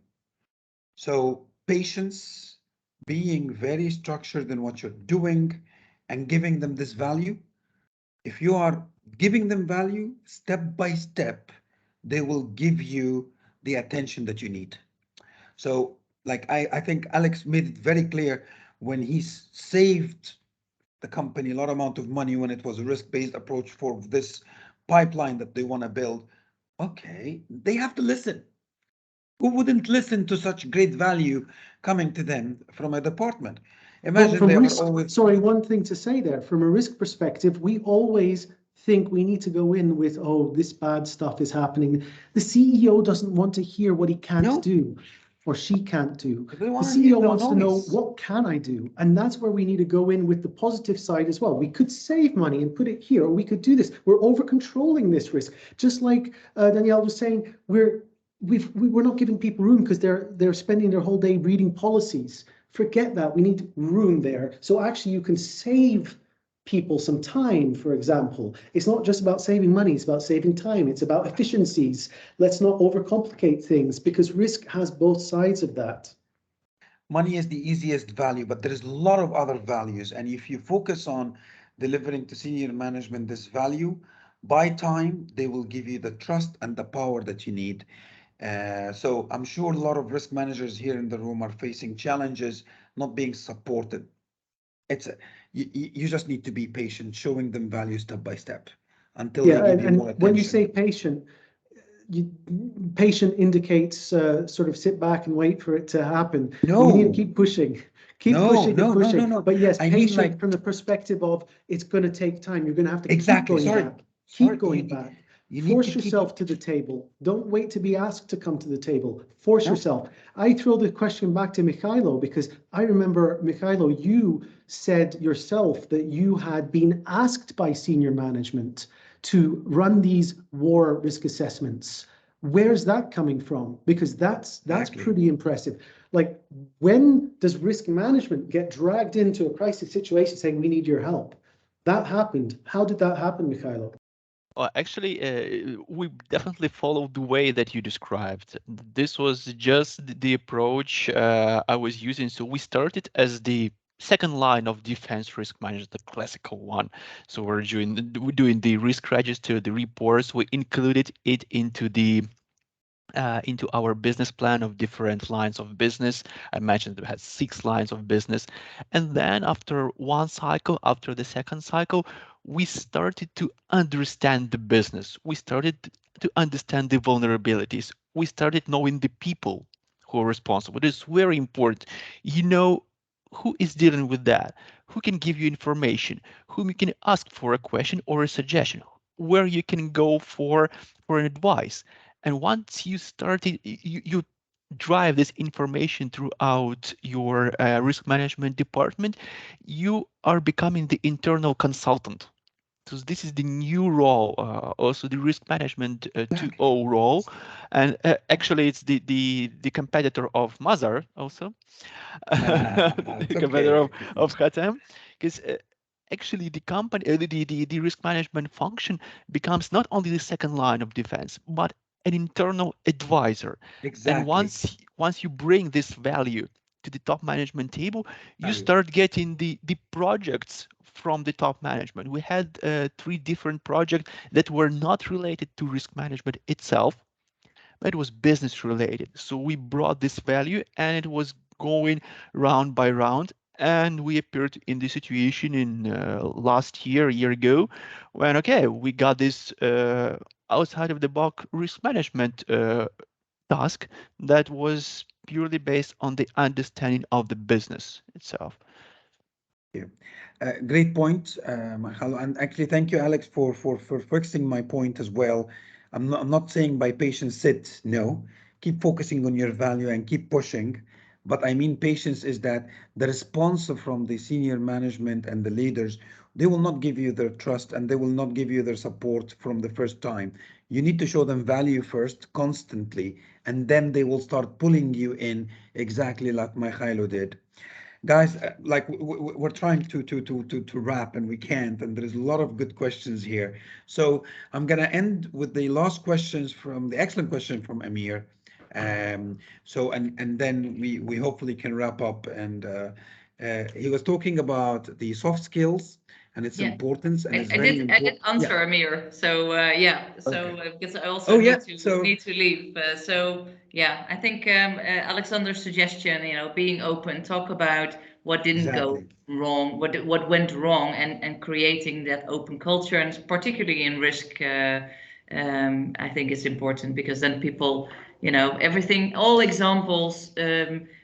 So patience, being very structured in what you're doing and giving them this value. If you are giving them value step by step, they will give you the attention that you need. So like I think Alex made it very clear when he saved the company a lot amount of money when it was a risk-based approach for this pipeline that they want to build. Okay, they have to listen. Who wouldn't listen to such great value coming to them from a department? Imagine From they are risk, always. sorry, one thing to say there, from a risk perspective, we always think we need to go in with, oh, this bad stuff is happening. The CEO doesn't want to hear what he can't No. do or she can't do. They The want to hear CEO the wants to know, noise. what can I do? And that's where we need to go in with the positive side as well. We could save money and put it here, or we could do this. We're over controlling this risk. Just like Danielle was saying, we're not giving people room because they're spending their whole day reading policies. Forget that. We need room there. So actually you can save people some time, for example. It's not just about saving money, it's about saving time. It's about efficiencies. Let's not overcomplicate things because risk has both sides of that. Money is the easiest value, but there is a lot of other values. And if you focus on delivering to senior management this value, by time, they will give you the trust and the power that you need. So I'm sure a lot of risk managers here in the room are facing challenges, not being supported. You just need to be patient, showing them value step by step until they give you more and when you attention. say patient, patient indicates sort of sit back and wait for it to happen. No. We need to keep pushing. Keep pushing and pushing. No. But yes, I mean, patient like, from the perspective of it's going to take time. You're going to have to exactly. keep going back. Keep going back. You need Force to keep. yourself to the table. Don't wait to be asked to come to the table. Force No. yourself. I throw the question back to Mikhailo because I remember, Mikhailo, you said yourself that you had been asked by senior management to run these war risk assessments. Where's that coming from? Because that's Exactly. pretty impressive. Like, when does risk management get dragged into a crisis situation saying we need your help? That happened. How did that happen, Mikhailo? Well, actually, we definitely followed the way that you described. This was just the approach I was using. So we started as the second line of defense risk management, the classical one. So we're doing the risk register, the reports. We included it into our business plan of different lines of business. I mentioned we had 6 lines of business. And then after one cycle, after the second cycle, we started to understand the business. We started to understand the vulnerabilities. We started knowing the people who are responsible. It is very important. You know who is dealing with that, who can give you information, whom you can ask for a question or a suggestion, where you can go for an advice. And once you started, you drive this information throughout your risk management department, you are becoming the internal consultant. So this is the new role, also the risk management 2.0 role, and actually it's the competitor of Mazar also, the competitor of Khatem, because actually the company, the risk management function becomes not only the second line of defense, but an internal advisor. Exactly. And once you bring this value to the top management table, you Value. start getting the projects from the top management. We had 3 different projects that were not related to risk management itself, but it was business related. So we brought this value and it was going round by round. And we appeared in this situation in last year, a year ago, when, okay, we got this outside of the box risk management task that was purely based on the understanding of the business itself. Yeah. Great point, Mahalo. And actually, thank you, Alex, for fixing my point as well. I'm not saying by patience sit, no. Keep focusing on your value and keep pushing. But I mean, patience is that the response from the senior management and the leaders, they will not give you their trust and they will not give you their support from the first time. You need to show them value first, constantly, and then they will start pulling you in exactly like Michailo did. Guys, like we're trying to wrap and we can't, and there's a lot of good questions here. So I'm gonna end with the last questions from the excellent question from Amir. So and then we hopefully can wrap up. And he was talking about the soft skills and its Yeah. importance, and it's I very did important. answer Amir. So yeah. So Okay. because I also Oh yeah. need to leave. So yeah, I think Alexander's suggestion, being open, talk about what didn't go Exactly. wrong, what went wrong, and creating that open culture, and particularly in risk. I think it's important because then people, everything, all examples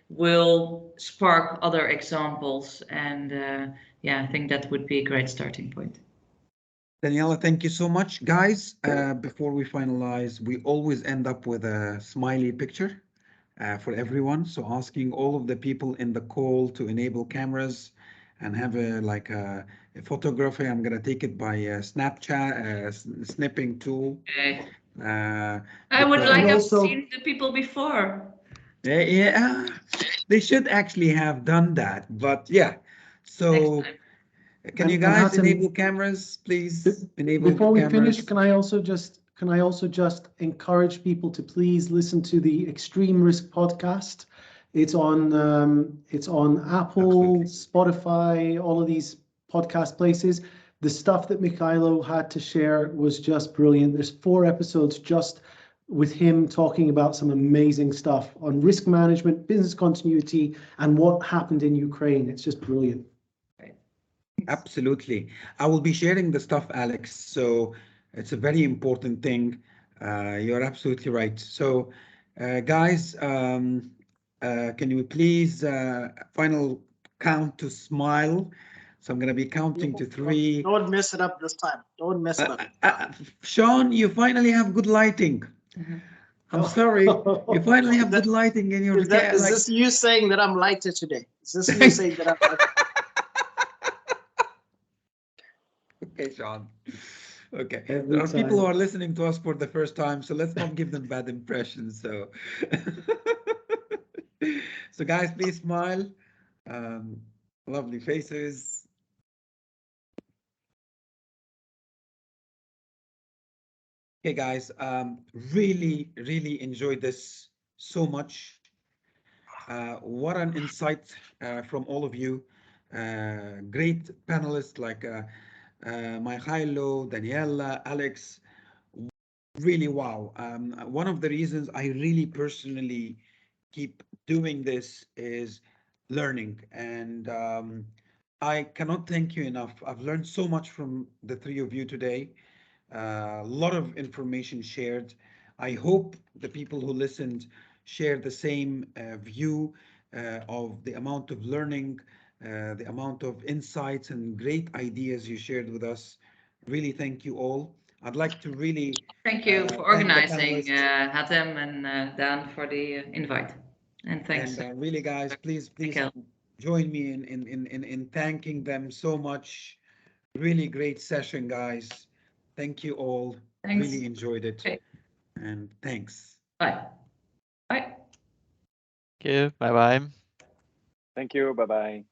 will spark other examples, and yeah, I think that would be a great starting point. Daniela, thank you so much. Guys, before we finalize, we always end up with a smiley picture for everyone. So asking all of the people in the call to enable cameras and have a photography. I'm gonna take it by Snapchat, snipping tool. Okay. Uh, I would because like And have also- seen the people before. yeah, they should actually have done that. But yeah, so Next time. can you And guys Hassan, enable cameras, please? Enable before we cameras. finish, can I also just encourage people to please listen to the Extreme Risk podcast? It's on Apple, Absolutely. Spotify, all of these podcast places. The stuff that Mikhailo had to share was just brilliant. There's 4 episodes just with him talking about some amazing stuff on risk management, business continuity, and what happened in Ukraine. It's just brilliant. Absolutely. I will be sharing the stuff, Alex. So it's a very important thing. You're absolutely right. So, guys, can you please final count to smile? So I'm going to be counting to 3. Don't mess it up this time. Don't mess it up. Sean, you finally have good lighting. I'm sorry. You finally have good lighting in your Is this you saying that I'm lighter today? Is this you saying that I'm lighter? Okay, Sean. Okay. Every There are people who time. are listening to us for the first time, so let's not give them bad impressions. So, so guys, please smile. Lovely faces. Okay, guys. Really enjoyed this so much. What an insight from all of you. Great panelists like Michailo, Daniela, Alex. Really, wow. One of the reasons I really personally keep doing this is learning. And I cannot thank you enough. I've learned so much from the 3 of you today. A lot of information shared. I hope the people who listened share the same view of the amount of learning, the amount of insights and great ideas you shared with us. Really, thank you all. I'd like to really Thank you for thank the organizing, panelists. Hatem and Dan, for the invite. And thanks. And really, guys, please Mikhail. join me in thanking them so much. Really great session, guys. Thank you all. Thanks. Really enjoyed it. Okay. And thanks. Bye. Bye. Okay, bye bye. Thank you. Bye bye.